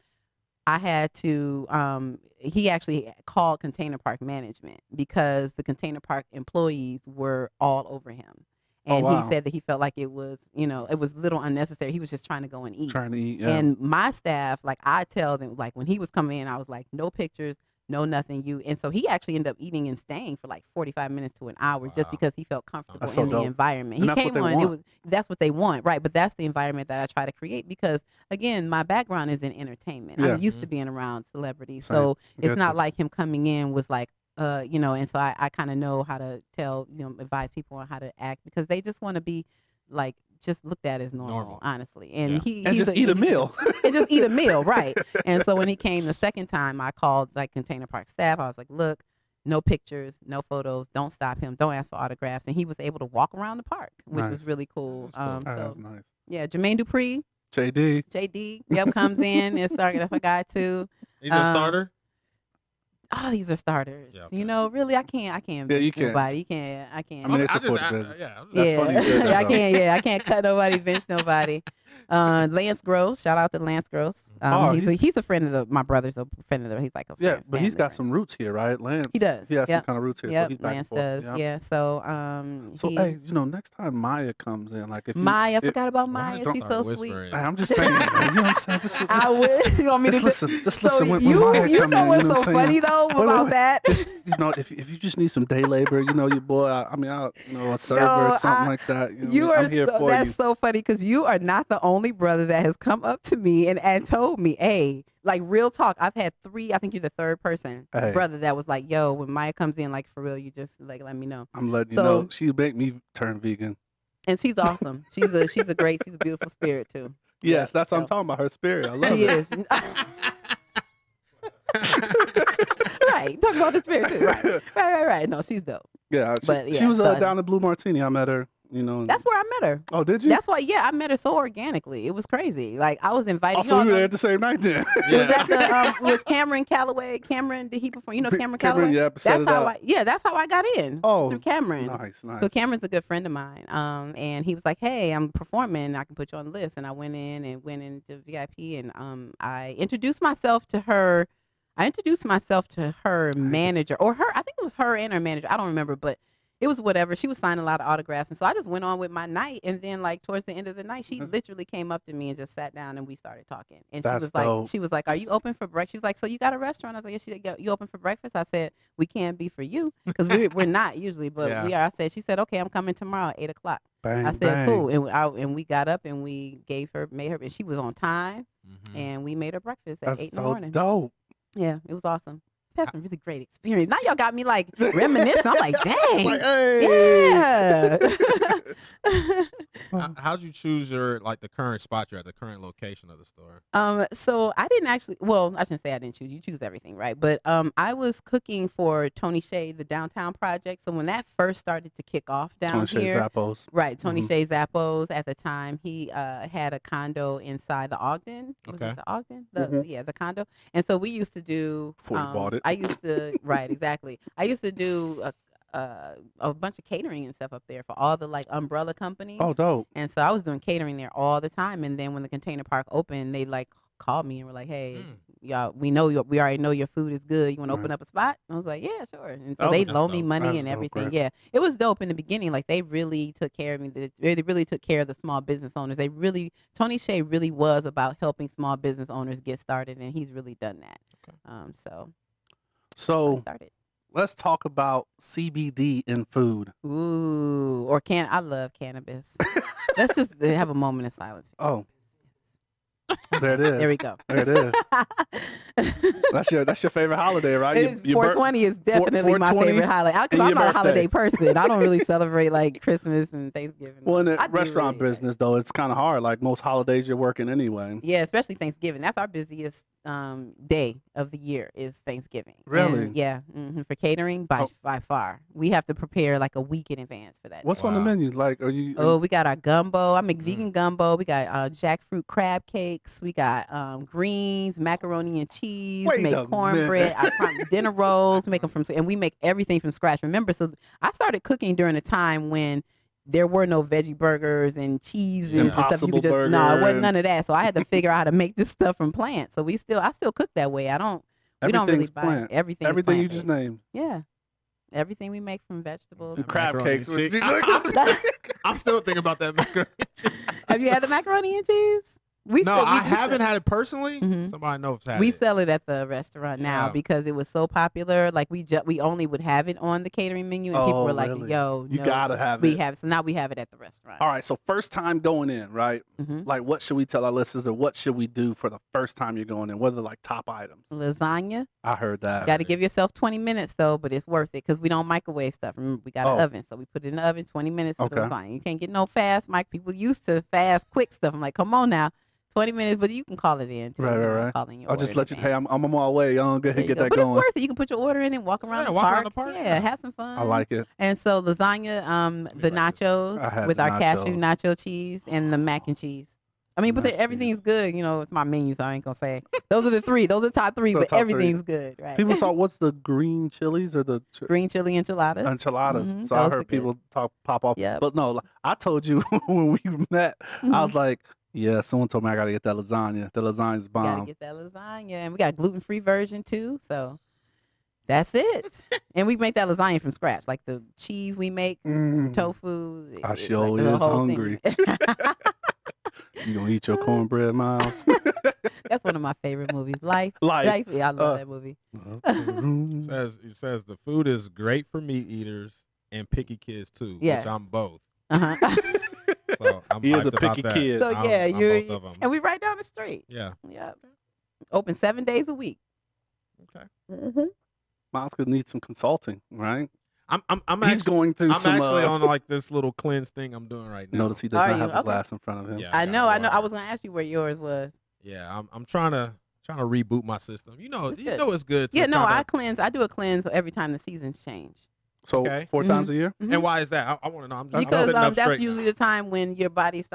I had to he actually called Container Park management because the Container Park employees were all over him. And wow. he said that he felt like it was a little unnecessary. He was just trying to go and eat. Trying to eat, yeah. And my staff, like, I tell them, like, when he was coming in, I was like, no pictures, no nothing. And so he actually ended up eating and staying for like 45 minutes to an hour just because he felt comfortable That's so in the dope. environment. And He that's what came they on, want. that's what they want, right? But that's the environment that I try to create because, again, my background is in entertainment. Yeah. I'm used to being around celebrities. Same. So it's Gotcha. not like him coming in was like and so I kind of know how to tell, advise people on how to act because they just want to be like just looked at as normal. Honestly. And and just eat a meal. And just eat a meal, right? And so when he came the second time, I called like Container Park staff. I was like, look, no pictures, no photos. Don't stop him. Don't ask for autographs. And he was able to walk around the park, which was really cool. That's cool. That's nice. Yeah, Jermaine Dupree. JD. Yep, comes in and started. That's a guy too. He's a starter. Oh, these are starters. Yeah, okay. Really, I can't. Yeah, you can't. Nobody. You can't. I can't. I mean, it's supportive business. That's funny. You said that, I can't. Yeah, I can't cut nobody, bench nobody. Lance Gross. Shout out to Lance Gross. He's a friend of my brother's a friend of the. He's like a friend, but he's got some roots here, right? Lance. He does. He has some kind of roots here. Yep, So he's back Lance and forth. does. Yep. Yeah. So hey, next time Maya comes in, like if Maya, I forgot about Maya. She's so sweet. I'm just saying, man, you know what I'm saying? Just I would. You want me to listen when Maya you comes in. know what's so what I'm funny though about that? Just, if you just need some day labor, your boy. A server or something like that. I'm here for you. That's so funny because you are not the only brother that has come up to me and told me, hey, like real talk. I've had 3. I think you're the third person, brother, that was like, yo, when Maya comes in, like for real, you just like let me know. I'm letting you know. She make me turn vegan. And she's awesome. She's a beautiful spirit too. Yes, that's what I'm talking about. Her spirit. I love it. She is. Right. Talk about the spirit too. Right. No, she's dope. Yeah, she was down at Blue Martini. I met her. That's where I met her. Oh, did you? That's why. Yeah, I met her so organically. It was crazy. Like I was invited. Also, we were there at the same night then. Was Cameron Calloway? Cameron, did he perform? Cameron Calloway. Yeah, that's how I got in. Oh, through Cameron. Nice. So Cameron's a good friend of mine. And he was like, "Hey, I'm performing. I can put you on the list." And I went into VIP, and I introduced myself to her. Manager, or her. I think it was her and her manager. I don't remember, but it was whatever. She was signing a lot of autographs, and so I just went on with my night. And then, like towards the end of the night, she literally came up to me and just sat down, and we started talking. And she was like, "Are you open for breakfast?" She was like, "So you got a restaurant?" I was like, "Yeah." She said, "You open for breakfast?" I said, "We can't be for you because we're not usually, but we are." I said, "She said, okay, I'm coming tomorrow at 8:00." Bang, I said, "Cool," and we got up and we made her, and she was on time, and we made her breakfast at 8 in the morning. Dope. Yeah, it was awesome. Had some really great experience. Now y'all got me like reminiscing. I'm like, dang, hey. Yeah. How'd you choose the current spot you're at, the current location of the store? So I didn't actually. Well, I shouldn't say I didn't choose. You choose everything, right? But I was cooking for Tony Shea, the downtown project. So when that first started to kick off down Tony here, Shea Zappos. right? Tony Shea Zappos. At the time, he had a condo inside the Ogden. Was it the Ogden? The condo. And so we used to do. Before you bought it. I used to right, exactly. I used to do a bunch of catering and stuff up there for all the like umbrella companies. Oh, dope. And so I was doing catering there all the time. And then when the Container Park opened, they like called me and were like, "Hey, y'all, we already know your food is good. You want to open up a spot?" And I was like, "Yeah, sure." And so they loaned me money and everything. Yeah, it was dope in the beginning. Like they really took care of me. They really took care of the small business owners. Tony Shea really was about helping small business owners get started, and he's really done that. Okay. So started. Let's talk about CBD in food. Ooh, I love cannabis. Let's just have a moment of silence. Oh, there it is. There we go. There it is. That's your favorite holiday, right? 420 is definitely my favorite holiday. Because I'm not a holiday person. I don't really celebrate like Christmas and Thanksgiving. Well, in the restaurant business, though, it's kind of hard. Like most holidays, you're working anyway. Yeah, especially Thanksgiving. That's our busiest day of the year is Thanksgiving. Really? And, yeah. For catering, by far. We have to prepare like a week in advance for that. What's on the menu? Like, we got our gumbo. I make vegan gumbo. We got jackfruit crab cakes. We got greens, macaroni and cheese. Wait, make cornbread. Dinner rolls. Make them and we make everything from scratch. Remember, so I started cooking during a time when there were no veggie burgers and cheeses and stuff. You could just, it wasn't none of that. So I had to figure out how to make this stuff from plants. So I still cook that way. We don't really buy plant. Everything. Everything you just named. Yeah. Everything we make from vegetables. The crab cakes. I'm still thinking about that macaroni and cheese. Have you had the macaroni and cheese? I haven't had it personally. Mhm. Somebody knows had We it. sell it at the restaurant now Yeah. because it was so popular. Like we only would have it on the catering menu, and people Oh, were like, really? "Yo, You no, gotta have we it. have." So now we have it at the restaurant. All right, so first time going in, right? Mhm. Like, what should we tell our listeners, or what should we do for the first time you're going in? What are like top items? Lasagna. I heard that. You got to give yourself 20 minutes though, but it's worth it because we don't microwave stuff. Remember, we got an Oh. oven, so we put it in the oven 20 minutes for the Okay. lasagna. You can't get no fast mic. People used to fast, quick stuff. I'm like, come on now, 20 minutes, but you can call it in. Too. Right, You know, right, right. call in your I'll just order let in you. Hey, advance. I'm on my way. I'll go ahead There and you get go. that But going. it's worth it. You can put your order in and walk around, Yeah, the, walk park. around the park. Yeah, have some fun. I like it. And so lasagna, the like this. I nachos had with the our cashew nachos. nacho cheese and the mac and cheese. I mean, but Mac and everything's good. You know, it's my menu, so I ain't gonna say those are the three. Those are the top three, So but top three. everything's good, right? People talk. What's the green chilies or the Green chili enchiladas. enchiladas? Mhm, So I those are heard good. people pop off. Yep. But no, I told you when we met, I Mhm. was like, yeah, someone told me I gotta get that lasagna. The lasagna's You gotta bomb. get that lasagna, and we got gluten-free version too. So that's it. And we make that lasagna from scratch, like the cheese we make, Mm. tofu. I it- sure like the is whole thing. hungry. You gonna eat your cornbread, Miles? That's one of my favorite movies. Life. Life. Yeah, I love Uh, that movie. It says the food is great for meat eaters and picky kids too, Yes. which I'm both. Uh-huh. So I'm He is hyped a about picky that. kid. So yeah, I'm you both of 'em. and we right down the street. Yeah. Yep. Open 7 days a week. Okay. Mm-hmm. Miles could need some consulting, right? I'm He's actually, going through I'm some. actually on like this little cleanse thing I'm doing right now. Notice he does Are not you? have a Okay. glass in front of him. Yeah. I got know. water. I was gonna ask you where yours was. Yeah, I'm trying to reboot my system. You know, That's you good. know it's good. To Yeah, no, kinda- I cleanse. I do a cleanse every time the seasons change. So Okay. 4 times a year. Mhm. And why is that? I want to know. I'm That's Because sitting up that's straight usually now. the time when your body's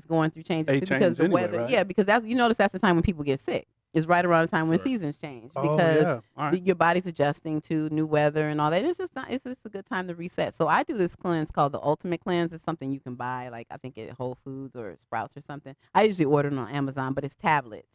going through changes A because change the anyway, weather. right? Yeah, because that's that's the time when people get sick. It's right around the time when Sure. seasons change Oh because yeah. All right. your body's adjusting to new weather and all that. It's just not. It's just a good time to reset. So I do this cleanse called the Ultimate Cleanse. It's something you can buy, like I think at Whole Foods or Sprouts or something. I usually order it on Amazon, but it's tablets,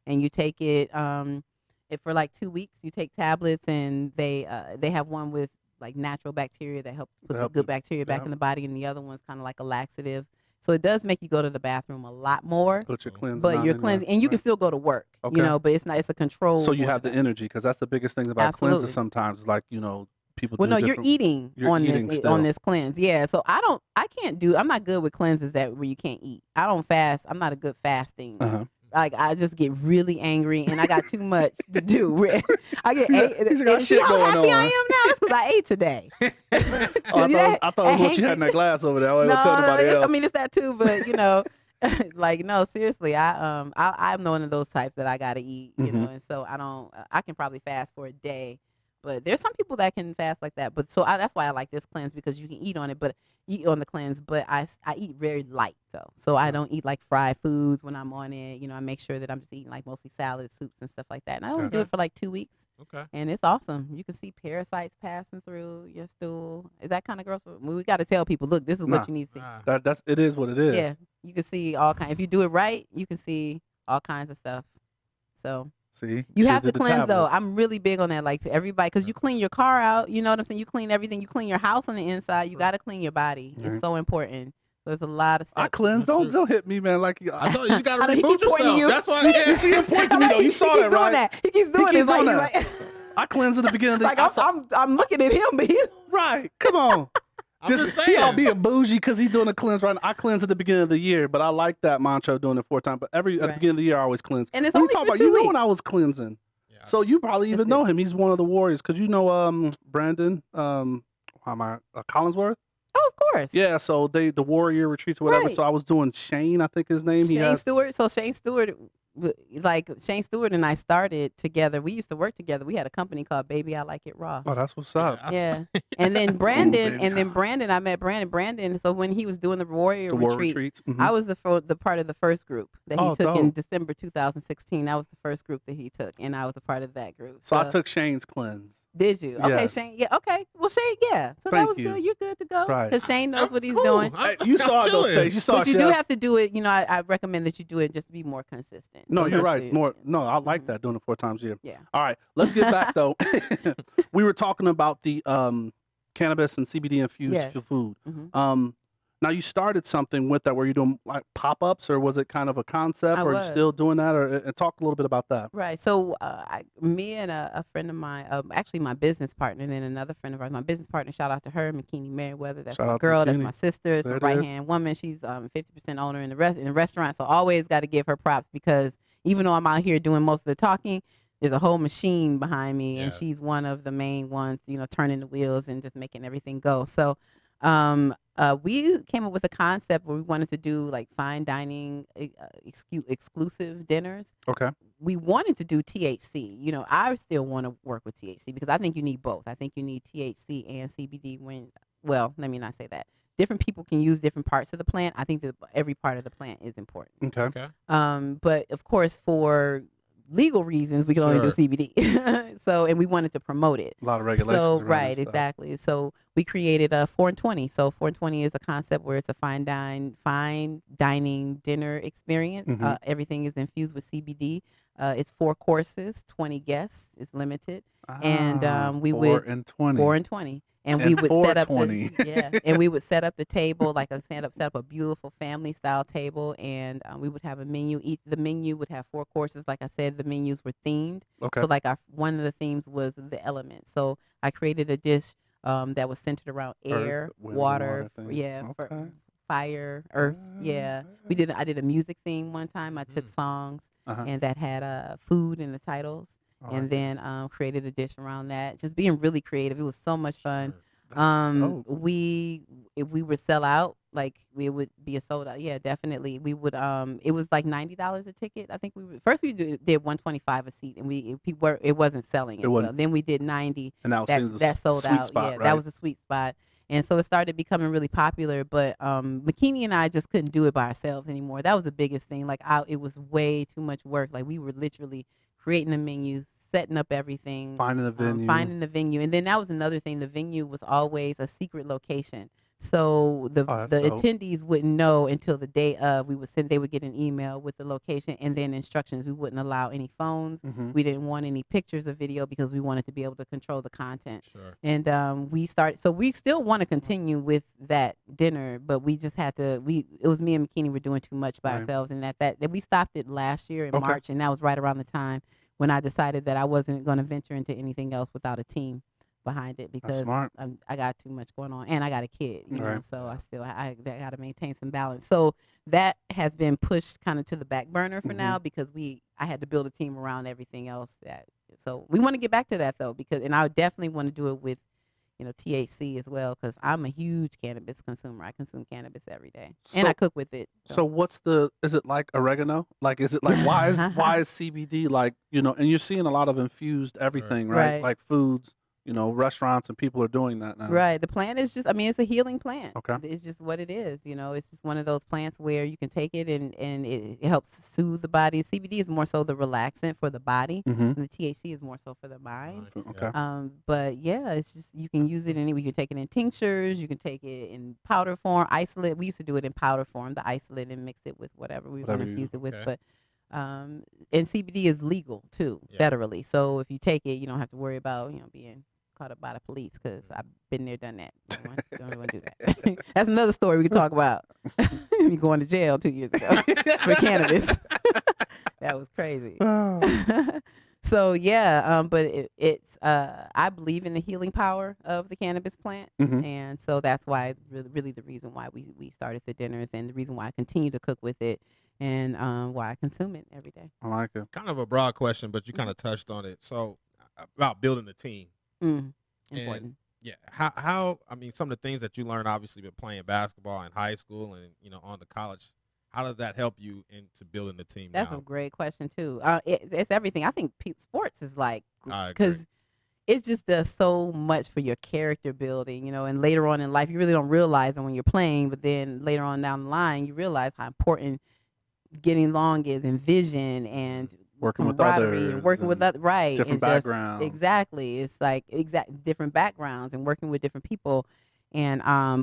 and you take it. If for like 2 weeks, you take tablets, and they have one with like natural bacteria that helps put the Help good it. bacteria back Yeah. in the body, and the other one's kind of like a laxative. So it does make you go to the bathroom a lot more, Put your cleanse. but on you're anyway. cleansing, and you can Right. still go to work, Okay. you know, but it's not. It's a control. So you have the energy, because that's the biggest thing about Absolutely. cleanses. Sometimes, like people. Well, do no, you're different- eating You're on eating this still. on this cleanse. Yeah, so I'm not good with cleanses where you can't eat. I don't fast. I'm not a good fasting. Uh-huh. Like I just get really angry and I got too much to do. I get He's got and shit see how going happy I on. am now. That's because I ate today. Oh, I thought it was what you had in that glass over there. I wasn't No, gonna tell anybody else. I mean it's that too, but like no, seriously, I'm one of those types that I gotta eat, Mhm. and so I can probably fast for a day, but there's some people that can fast like that. But so that's why I like this cleanse because you can eat on it, but eat on the cleanse. But I eat very light though, so I don't eat like fried foods when I'm on it. I make sure that I'm just eating like mostly salads, soups, and stuff like that. And I only do Okay. it for like 2 weeks. Okay. And it's awesome. You can see parasites passing through your stool. Is that kind of gross? We got to tell people, look, this is Nah. what you need to see. Nah. It is what it is. Yeah, you can see all kinds. If you do it right, you can see all kinds of stuff. So See, you should have to did the cleanse though. tablets. I'm really big on that. Like everybody, because you clean your car out. You know what I'm saying? You clean everything. You clean your house on the inside. You got to clean your body. Right. It's so important. There's a lot of I stuff. cleanse. That's true. Don't hit me, man. Like I thought you got I to know, he reboot keep pointing yourself. you. That's why. you see him point to me though. You saw he that, keeps doing right? that. He keeps doing keeps it. Like, doing he's that. like, I cleanse at the beginning of the like I'm looking at him, but he's right. Come on. I'm just He all saying. being bougie because he's doing a cleanse right now. I cleanse at the beginning of the year, but I like that mantra of doing it 4 times. But at the Right. beginning of the year, I always cleanse. And it's What are you only talking for about? 2 You know weeks. when I was cleansing. Yeah. So you probably even That's know good. him. He's one of the warriors because you know Brandon Collinsworth. Oh, of course. Yeah, so the warrior retreats or whatever. Right. So I was doing Shane, I think his name. He Shane has Stewart. So Shane Stewart and I started together. We used to work together. We had a company called Baby I Like It Raw. Oh, that's what's up. Yeah. And then Brandon, baby. I met Brandon. So when he was doing the warrior The war retreat, retreats. Mhm. I was the part of the first group that he Oh, took in dope. December 2016. That was the first group that he took, and I was a part of that group. So I took Shane's cleanse. Did you? Okay, Yes. Shane. Yeah. Okay. Well, Shane. Yeah. So that Thank was you. good. You're good to go. Right. Because Shane knows what he's Cool. doing. I'm- You saw I'm it though, chilling. Stace. You saw But you Chef. do have to do it. I recommend that you do it just to be more consistent. No, So you're just right. to- More. No, I like Mhm. that doing it 4 times a year. Yeah. All right, let's get back though. We were talking about the cannabis and CBD infused Yes. food. Mhm. Now you started something with that where you're doing like pop-ups, or was it kind of a concept, or are you still doing that, or and talk a little bit about that? Right. So me and a friend of mine, actually my business partner, and then another friend of ours, my business partner, shout out to her, McKinney Merriweather. That's Shout my out to girl. That's McKinney. my sister. It's There my it is. right-hand woman. She's 50% owner in the restaurant. So always got to give her props, because even though I'm out here doing most of the talking, there's a whole machine behind me, and Yeah. she's one of the main ones, turning the wheels and just making everything go. So we came up with a concept where we wanted to do like fine dining, exclusive dinners. Okay. We wanted to do THC. I still want to work with THC because I think you need both. I think you need THC and CBD well, let me not say that. Different people can use different parts of the plant. I think that every part of the plant is important. Okay. Okay. But of course, for legal reasons, we can only do Sure. CBD. And we wanted to promote it. A lot of regulations. So, around right, this stuff. exactly. So we created a 4 and 20. So 4 and 20 is a concept where it's a fine dining dinner experience. Mhm. Everything is infused with CBD. It's 4 courses, 20 guests. It's limited. And we 4 would and 20. 4 and 20. And And we would set up 420. and we would set up the table, like set up a beautiful family style table, and we would have a menu. The menu would have 4 courses. Like I said, the menus were themed. Okay. So like one of the themes was the elements. So I created a dish that was centered around air, Earth, wind, and water, water thing. Okay. fire, earth. Yeah, I did a music theme one time. I took songs Uh-huh. and that had food in the titles. I like And then created a dish around that. Just being really creative. It was so much fun. dope. If we would sell out, like we would be a sold out. Yeah, definitely. We would. It was like $90 a ticket. I think we did $125 a seat, and it wasn't selling as well. Then we did $90. And now it seems That sold sweet out. spot, Yeah, right? that was a sweet spot. And so it started becoming really popular, but McKinney and I just couldn't do it by ourselves anymore. That was the biggest thing. Like it was way too much work. Like we were literally creating the menus, setting up everything, finding the venue. and then that was another thing. The venue was always a secret location, so the Oh, that's dope. attendees wouldn't know until the day of. They would get an email with the location and then instructions. We wouldn't allow any phones. Mhm. We didn't want any pictures or video because we wanted to be able to control the content. Sure. And we started. So we still want to continue with that dinner, but we just had to. It was me and McKinney were doing too much by Right. ourselves, and that we stopped it last year in Okay. March, and that was right around the time when I decided that I wasn't going to venture into anything else without a team behind it, because smart. I got too much going on, and I got a kid, you know, Right. so I got to maintain some balance. So that has been pushed kind of to the back burner for Mhm. now, because I had to build a team around everything else. So we want to get back to that though, and I definitely want to do it with, THC as well, because I'm a huge cannabis consumer. I consume cannabis every day, and So- I cook with it. So is it like oregano? Like, is it like, why is CBD like, and you're seeing a lot of infused everything, right? Right. Like foods, restaurants and people are doing that now. Right. The plant is just, it's a healing plant. Okay. It's just what it is. It's just one of those plants where you can take it and it helps soothe the body. CBD is more so the relaxant for the body, Mm-hmm. and the THC is more so for the mind. Okay. But yeah, it's just, you can use it anywhere. You can take it in tinctures. You can take it in powder form, isolate. We used to do it in powder form, the isolate, and mix it with whatever we were going to Whatever you- infuse it with. okay. But and CBD is legal too, Yeah. federally. So if you take it, you don't have to worry about being caught up by the police, because I've been there, done that. Don't want to do that. That's another story we can talk about. Me going to jail 2 years ago for cannabis. That was crazy. So yeah, but it's I believe in the healing power of the cannabis plant, Mhm. and so that's why really the reason why we started the dinners, and the reason why I continue to cook with it, and why I consume it every day. I like it. Kind of a broad question, but you kind of touched on it. So about building a team. Important. Yeah. How some of the things that you learned, obviously, with playing basketball in high school and, on to college, how does that help you into building the team That's now? a great question too. It's everything. I think sports is like, I agree. because it just does so much for your character building, and later on in life, you really don't realize it when you're playing, but then later on down the line, you realize how important getting along is, and vision, and Working with camaraderie, others and working with and other, right, different and just- backgrounds. exactly. It's like different backgrounds, and working with different people, and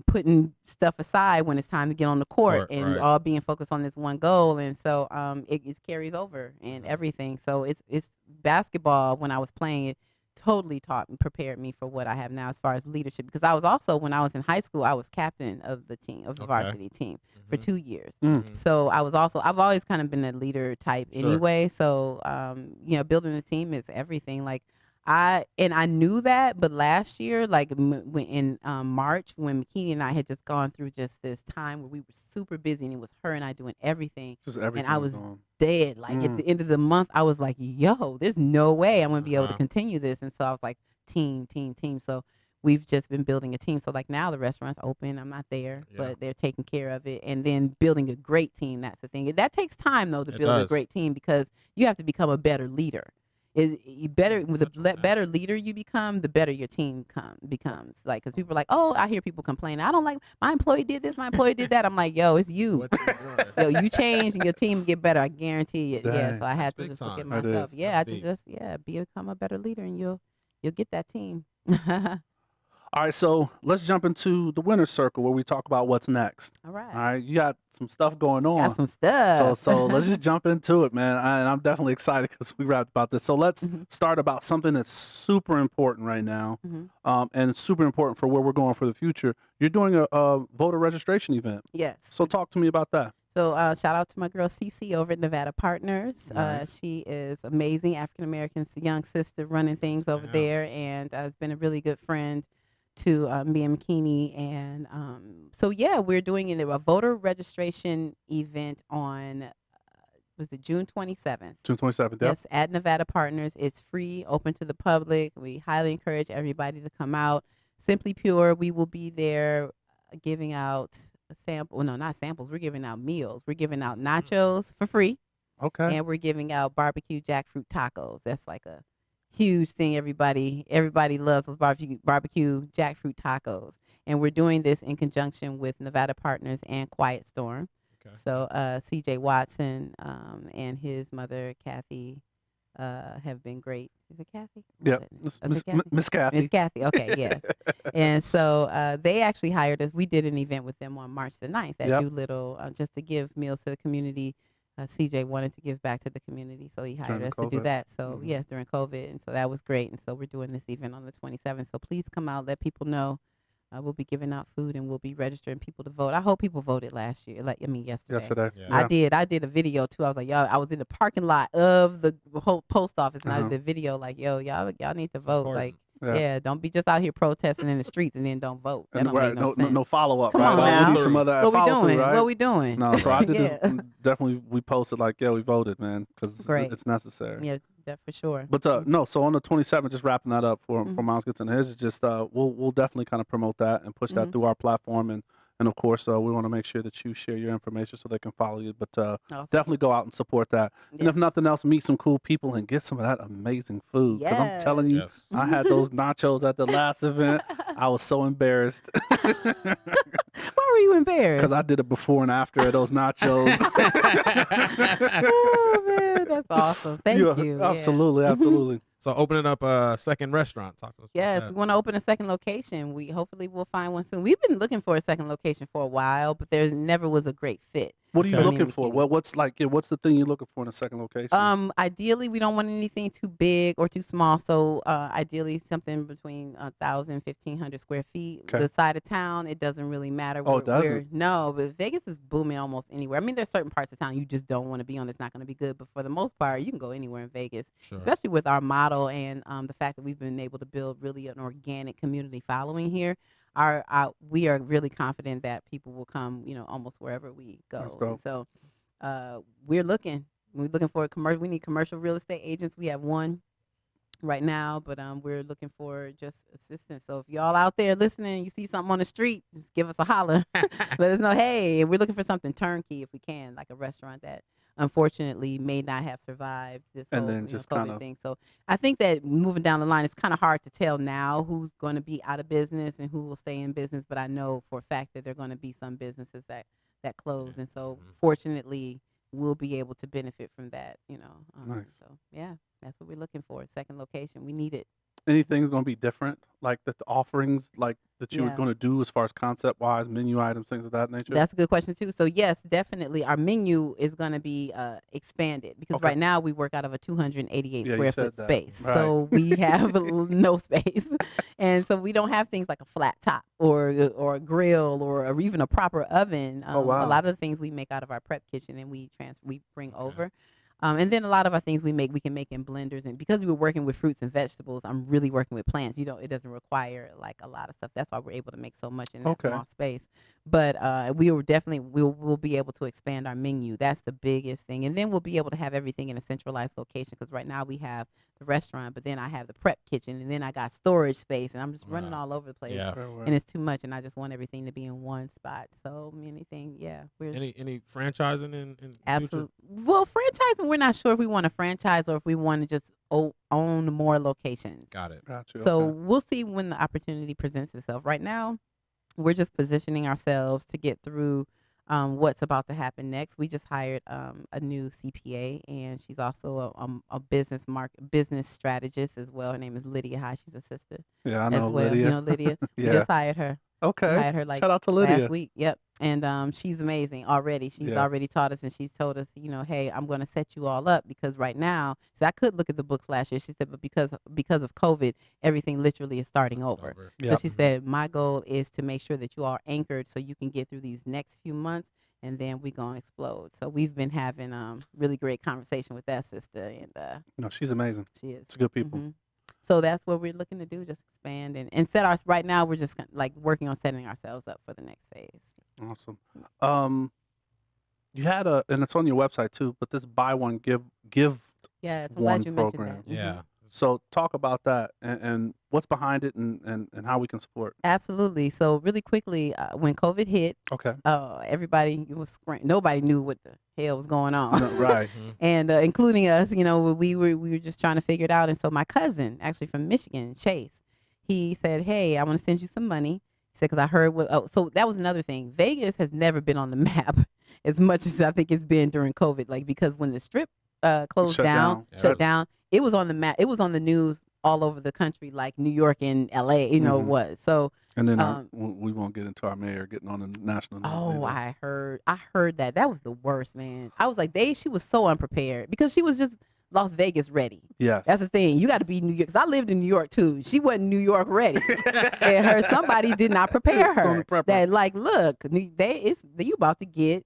putting stuff aside when it's time to get on the court, and right. all being focused on this one goal. And so it carries over and everything. So it's basketball. When I was playing it, totally prepared me for what I have now as far as leadership. Because I was also, when I was in high school, I was captain of the team, of the varsity team for 2 years. So I've always kind of been a leader type anyway. So, building a team is everything. Like I knew that, but last year, like in March, when McKinney and I had just gone through just this time where we were super busy, and it was her and I doing everything, and I was dead. Like at the end of the month, I was like, "Yo, there's no way I'm gonna be able to continue this." And so I was like, "Team." So we've just been building a team. So like now the restaurant's open. I'm not there, but they're taking care of it, and then building a great team. That's the thing. That takes time though to build a great team, because you have to become a better leader. The better leader you become, the better your team becomes. Like, because people are like, oh, I hear people complain, I don't like my employee did this, my employee did that. I'm like, yo, it's you. Yo, you change and your team get better. I guarantee it. Yeah. So I had to just look at myself. Yeah, I just become a better leader, and you'll get that team. All right, so let's jump into the winner's circle where we talk about what's next. All right. All right, you got some stuff going on. Got some stuff. So let's just jump into it, man. And I'm definitely excited because we rapped about this. So let's start about something that's super important right now, and super important for where we're going for the future. You're doing a voter registration event. Yes. So talk to me about that. So shout out to my girl Cece over at Nevada Partners. Nice. She is amazing, African-American young sister running things over there, and has been a really good friend to me and McKinney. And we're doing a voter registration event on was it June 27th? June 27th, yes, at Nevada Partners. It's free, open to the public. We highly encourage everybody to come out. Simply Pure, we will be there giving out not samples. We're giving out meals. We're giving out nachos for free. Okay. And we're giving out barbecue jackfruit tacos. That's like a huge thing. Everybody loves those barbecue jackfruit tacos. And we're doing this in conjunction with Nevada Partners and Quiet Storm. Okay. So CJ Watson and his mother Kathy have been great. Is it Kathy? Yep. Miss Kathy. Miss Kathy. Okay, yes. And so they actually hired us. We did an event with them on March the 9th at Doolittle, just to give meals to the community. CJ wanted to give back to the community, so he hired us to do that. So yes, during COVID, and so that was great. And so we're doing this event on the 27th. So please come out, let people know. We'll be giving out food, and we'll be registering people to vote. I hope people voted last year. Yesterday. Yeah. I did a video too. I was like, y'all, I was in the parking lot of the whole post office, and I did a video like, yo, y'all need to vote. Important. Like, don't be just out here protesting in the streets and then don't vote. That don't make no sense. No follow up. Come on now. We need some other what we doing? Right? What we doing? No, so I did definitely. We posted like, we voted, man, because it's necessary. Yeah, that for sure. But no, so on the 27th, just wrapping that up for Miles Gets in his, is just we'll definitely kind of promote that and push that through our platform, and of course we want to make sure that you share your information so they can follow you. But definitely go out and support that, and if nothing else, meet some cool people and get some of that amazing food. Because I'm telling you, I had those nachos at the last event. I was so embarrassed. Why were you embarrassed? Because I did a before and after of those nachos. Oh man, that's awesome. Thank you. Absolutely. So opening up a second restaurant. Talk to us. Yes, we want to open a second location. Hopefully we'll find one soon. We've been looking for a second location for a while, but there never was a great fit. What are you looking for? What's the thing you're looking for in a second location? Ideally, we don't want anything too big or too small. So ideally, something between 1,000 and 1,500 square feet. Okay. The side of town, it doesn't really matter. Oh, does it? No, but Vegas is booming almost anywhere. I mean, there's certain parts of town you just don't want to be on. That's not going to be good. But for the most part, you can go anywhere in Vegas, especially with our model and the fact that we've been able to build really an organic community following here. We are really confident that people will come, almost wherever we go. And so we're looking for a commercial. We need commercial real estate agents. We have one right now, but we're looking for just assistance. So if y'all out there listening, you see something on the street, just give us a holler. Let us know, hey, we're looking for something turnkey if we can, like a restaurant that unfortunately may not have survived this whole COVID thing. So I think that moving down the line, it's kind of hard to tell now who's going to be out of business and who will stay in business. But I know for a fact that there are going to be some businesses that close. And so fortunately, we'll be able to benefit from that, Nice. So, yeah, that's what we're looking for, a second location. We need it. anything's going to be different? Like the offerings, like that you were Yeah. going to do as far as concept wise, menu items, things of that nature? That's a good question too. So yes, definitely, our menu is going to be expanded because Okay. right now we work out of a 288 Yeah, you square said foot that. space. Right. So we have no space, and so we don't have things like a flat top or a grill or even a proper oven. Oh, wow. A lot of the things we make out of our prep kitchen and we bring over. And then a lot of our things we can make in blenders, and because we were working with fruits and vegetables, I'm really working with plants. It doesn't require like a lot of stuff. That's why we're able to make so much in that Okay. small space. But we'll be able to expand our menu. That's the biggest thing, and then we'll be able to have everything in a centralized location. Because right now we have the restaurant, but then I have the prep kitchen, and then I got storage space, and I'm just running all over the place. Yeah. And it's too much, and I just want everything to be in one spot. So anything, we're Any franchising in the absolutely. Well, franchising, we're not sure if we want to franchise or if we want to just own more locations. Got it. Gotcha. So okay. we'll see when the opportunity presents itself. Right now, we're just positioning ourselves to get through what's about to happen next. We just hired a new CPA, and she's also a business strategist as well. Her name is Lydia. Hi, she's a sister. Yeah, I as know well. Lydia. You know Lydia. We Yeah. just hired her. Okay. We hired her like Shout out to Lydia. last week. Yep. And she's amazing already. She's Yeah. already taught us, and she's told us, hey, I'm going to set you all up because right now, so I could look at the books last year. She said, but because of COVID, everything literally is starting over. So Yep. she said, my goal is to make sure that you are anchored so you can get through these next few months, and then we're going to explode. So we've been having really great conversation with that sister, and No, she's amazing. she is. It's good people. Mhm. So that's what we're looking to do, just expand and set our. Right now, we're just like working on setting ourselves up for the next phase. Awesome. You had and it's on your website too, but this buy one give Yeah, so I'm one glad you mentioned program. that. Mhm. Yeah. So talk about that and what's behind it and how we can support. Absolutely. So really quickly, when COVID hit, Okay. everybody was nobody knew what the hell was going on. No, right. And including us, we were just trying to figure it out. And so my cousin, actually from Michigan, Chase, he said, "Hey, I want to send you some money." He said, "Because I heard so that was another thing. Vegas has never been on the map as much as I think it's been during COVID. Like because when the strip closed Shut down. shut down, it was on the map. It was on the news all over the country, like New York and LA. It Mhm. was so." And then we won't get into our mayor getting on the national news. Oh, either. I heard that. That was the worst, man. I was like, she was so unprepared because she was just Las Vegas ready. Yes. That's the thing. You got to be New York. Because I lived in New York too. She wasn't New York ready, and somebody did not prepare So her. prepper. That like, look, you about to get,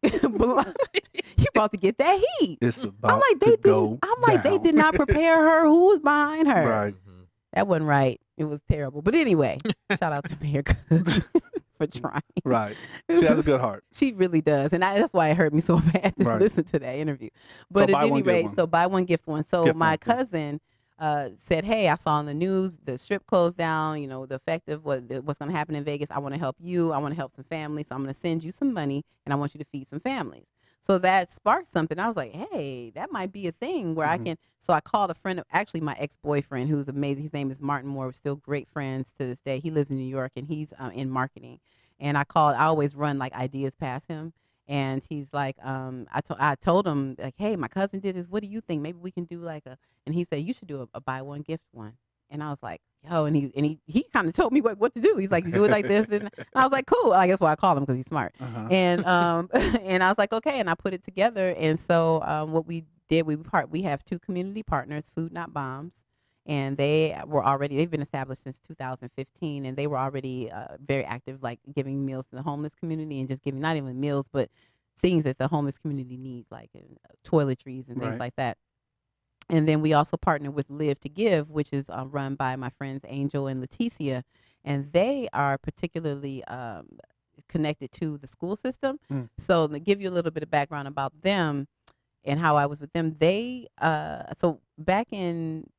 you about to get that heat. It's about I'm like, to go they down. did not prepare her. Who was behind her? Right. That wasn't right. It was terrible. But anyway, shout out to Mayor Cook for trying. Right. She has a good heart. She really does, and that's why it hurt me so bad to Right. listen to that interview. But buy at one, any get rate, one. so buy one, gift one. So Gift my one, yeah. cousin said, "Hey, I saw on the news the strip closed down. The effect of what's going to happen in Vegas. I want to help you. I want to help some families. So I'm going to send you some money, and I want you to feed some families." So that sparked something. I was like, "Hey, that might be a thing where I Mhm. can." So I called a friend, actually my ex-boyfriend, who's amazing. His name is Martin Moore. We're still great friends to this day. He lives in New York, and he's in marketing. And I always run like ideas past him. And he's like, I told him like, "Hey, my cousin did this. What do you think? Maybe we can do like and he said, "You should do a buy one, gift one." And I was like, "Yo," and he kind of told me what to do. He's like, "You do it like this." And I was like, "Cool." I guess why I call him because he's smart. Uh-huh. And and I was like, "Okay." And I put it together. And so what we did, we have two community partners, Food Not Bombs. And they've been established since 2015, and they were already very active, like giving meals to the homeless community and just giving not even meals, but things that the homeless community needs, like toiletries and things Right. like that. And then we also partner with Live to Give, which is run by my friends Angel and Leticia, and they are particularly connected to the school system. Mm. So to give you a little bit of background about them and how I was with them, so back in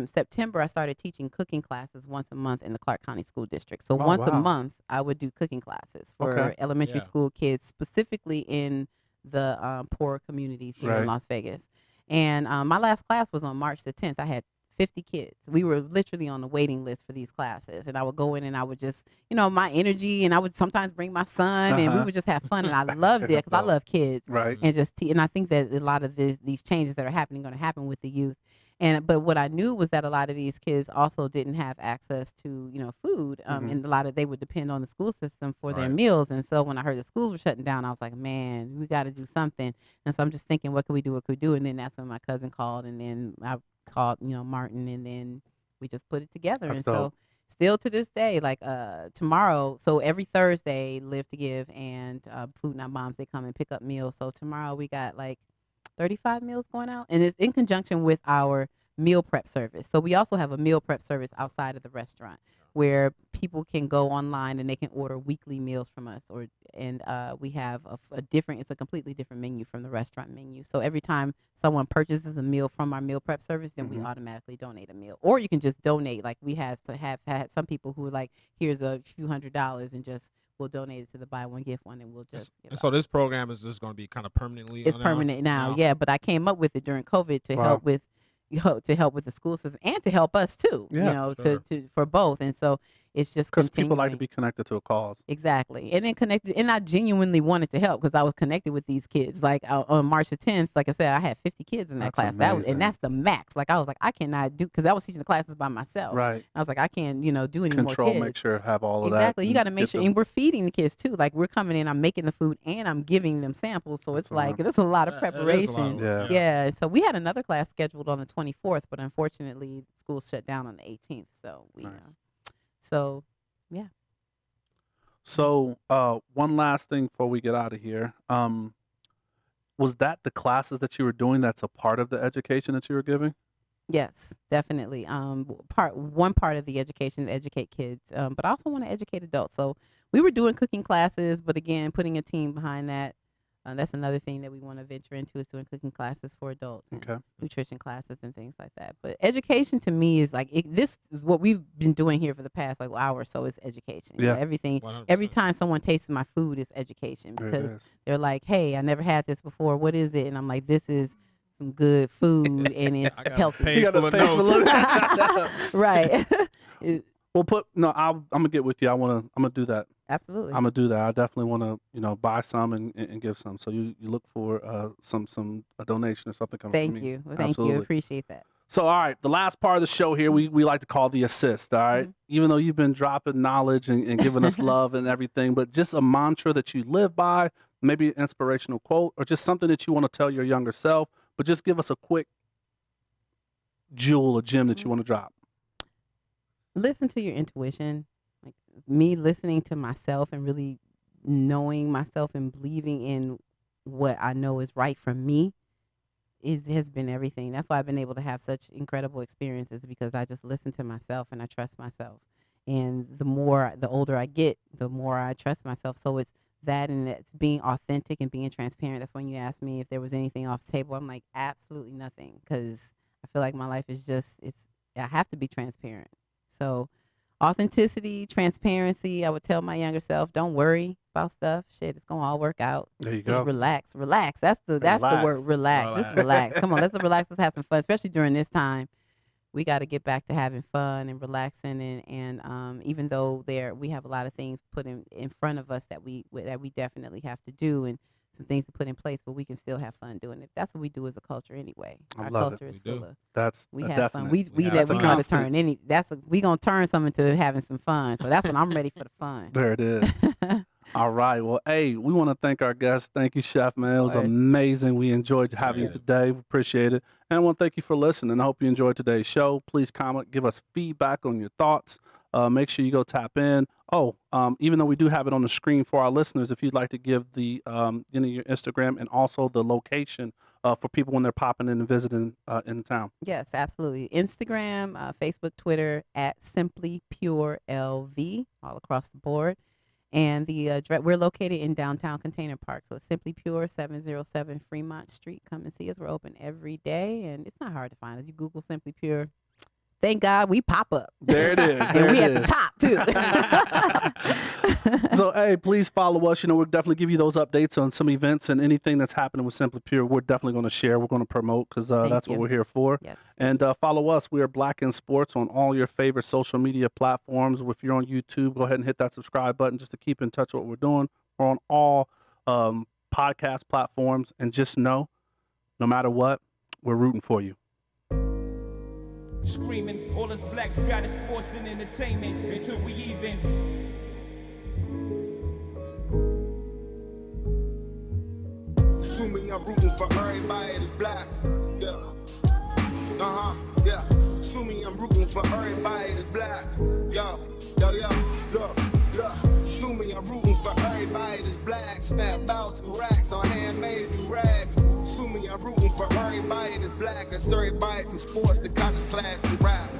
September, I started teaching cooking classes once a month in the Clark County School District. So Oh, once a wow. month, I would do cooking classes for Okay. elementary Yeah. school kids, specifically in the poor communities here Right. in Las Vegas. And my last class was on March the 10th. I had 50 kids. We were literally on the waiting list for these classes. And I would go in and I would just, my energy, and I would sometimes bring my son, and we Uh-huh. would just have fun. And I loved it because I love kids. Right. And and I think that a lot of these changes that are happening going to happen with the youth. But what I knew was that a lot of these kids also didn't have access to, food. And a lot of they would depend on the school system for their Right. meals. And so when I heard the schools were shutting down, I was like, man, we got to do something. And so I'm just thinking, what can we do? What could we do? And then that's when my cousin called, and then I called, Martin, and then we just put it together. That's and dope. so still to this day, like tomorrow, so every Thursday, Live to Give and Food Not Moms, they come and pick up meals. So tomorrow we got like 35 meals going out, and it's in conjunction with our meal prep service. So we also have a meal prep service outside of the restaurant where people can go online and they can order weekly meals from us, and we have it's a completely different menu from the restaurant menu. So every time someone purchases a meal from our meal prep service, then we automatically donate a meal. Or you can just donate. Like we have had some people who are like, here's a few $100s and just we'll donate it to the buy one get one, and we'll just. And so this program is just going to be kind of permanently. It's permanent now, yeah. But I came up with it during COVID to help with. To help with the school system and to help us too, sure. to for both. And so it's just Because people like to continuing. be connected to a cause. Exactly. And then connected. And I genuinely wanted to help because I was connected with these kids. Like on March the 10th, like I said, I had 50 kids in that That's class. amazing. And that's the max. Like I was like, I cannot do, because I was teaching the classes by myself. Right. I was like, I can't, do any Control, more kids. make sure have all of that. Exactly. You got to make get sure. them- And we're feeding the kids too. Like we're coming in, I'm making the food and I'm giving them samples. So it's like, there's a lot of That is a lot of preparation. work, Yeah. So we had another class scheduled on the 24th, but unfortunately, school shut down on the 18th. So Nice. So yeah. So, one last thing before we get out of here. Was that the classes that you were doing that's a part of the education that you were giving? Yes, definitely. One part of the education is educate kids, but I also want to educate adults. So we were doing cooking classes, but again, putting a team behind that. That's another thing that we want to venture into, is doing cooking classes for adults, and Okay. nutrition classes and things like that. But education to me is like what we've been doing here for the past like hour or so is education. Yeah. Everything. 100%. Every time someone tastes my food is education, There it because is. they're like, "Hey, I never had this before. What is it?" And I'm like, "This is some good food and it's I got a healthy." page full of notes. Right. Well, I'm gonna get with you. I'm gonna do that. Absolutely. I'm gonna do that. I definitely want to, buy some and give some. So you look for a donation or something coming from Thank me. you. Well, thank Absolutely. you. Appreciate that. So, all right, the last part of the show here, we like to call the assist, all right? Even though you've been dropping knowledge and giving us love and everything, but just a mantra that you live by, maybe an inspirational quote, or just something that you want to tell your younger self, but just give us a quick jewel or gem that you want to drop. Listen to your intuition. Like me listening to myself and really knowing myself and believing in what I know is right for me has been everything. That's why I've been able to have such incredible experiences, because I just listen to myself and I trust myself. And the older I get, the more I trust myself. So it's that, and it's being authentic and being transparent. That's when you asked me if there was anything off the table. I'm like, absolutely nothing, because I feel like my life is I have to be transparent. So authenticity, transparency. I would tell my younger self, don't worry about stuff. Shit, it's gonna all work out. There you Just go. relax. That's the word. Relax. Just relax. Come on, let's relax. Let's have some fun, especially during this time. We got to get back to having fun and relaxing, and even though we have a lot of things put in front of us that we definitely have to do, and some things to put in place, but we can still have fun doing it. That's what we do as a culture anyway. I Our love it. culture is We full do. of That's we a have fun. definite. We That's a know how to constant. turn we gonna turn something to having some fun. So that's when I'm ready for the fun. There it is. All right. Well, hey, we want to thank our guests. Thank you, Chef, man. It was course. amazing. We enjoyed having you today. We appreciate it. And I want to thank you for listening. I hope you enjoyed today's show. Please comment, give us feedback on your thoughts. Make sure you go tap in. Even though we do have it on the screen for our listeners, if you'd like to give the your Instagram and also the location for people when they're popping in and visiting in town. Yes, absolutely. Instagram, Facebook, Twitter at Simply Pure LV, all across the board. And we're located in downtown Container Park. So it's Simply Pure, 707 Fremont Street. Come and see us. We're open every day, and it's not hard to find us. You Google Simply Pure. Thank God we pop up. There it is. And we at the top, too. So, hey, please follow us. We'll definitely give you those updates on some events and anything that's happening with Simply Pure. We're definitely going to share. We're going to promote, because that's what you. we're here for. Yes. And follow us. We are Black in Sports on all your favorite social media platforms. If you're on YouTube, go ahead and hit that subscribe button just to keep in touch with what we're doing. We're on all podcast platforms. And just know, no matter what, we're rooting for you. Screaming, all us blacks got is sports and entertainment until we even. Assuming I'm rooting for everybody that's black. Yeah. Yeah. Assuming I'm rooting for everybody that's black. Yo. Look. Assuming I'm rooting for everybody that's black. Spent about 2 racks on handmade new rags. Assuming I'm rooting for everybody that's black. That's everybody from sports to college class to rap.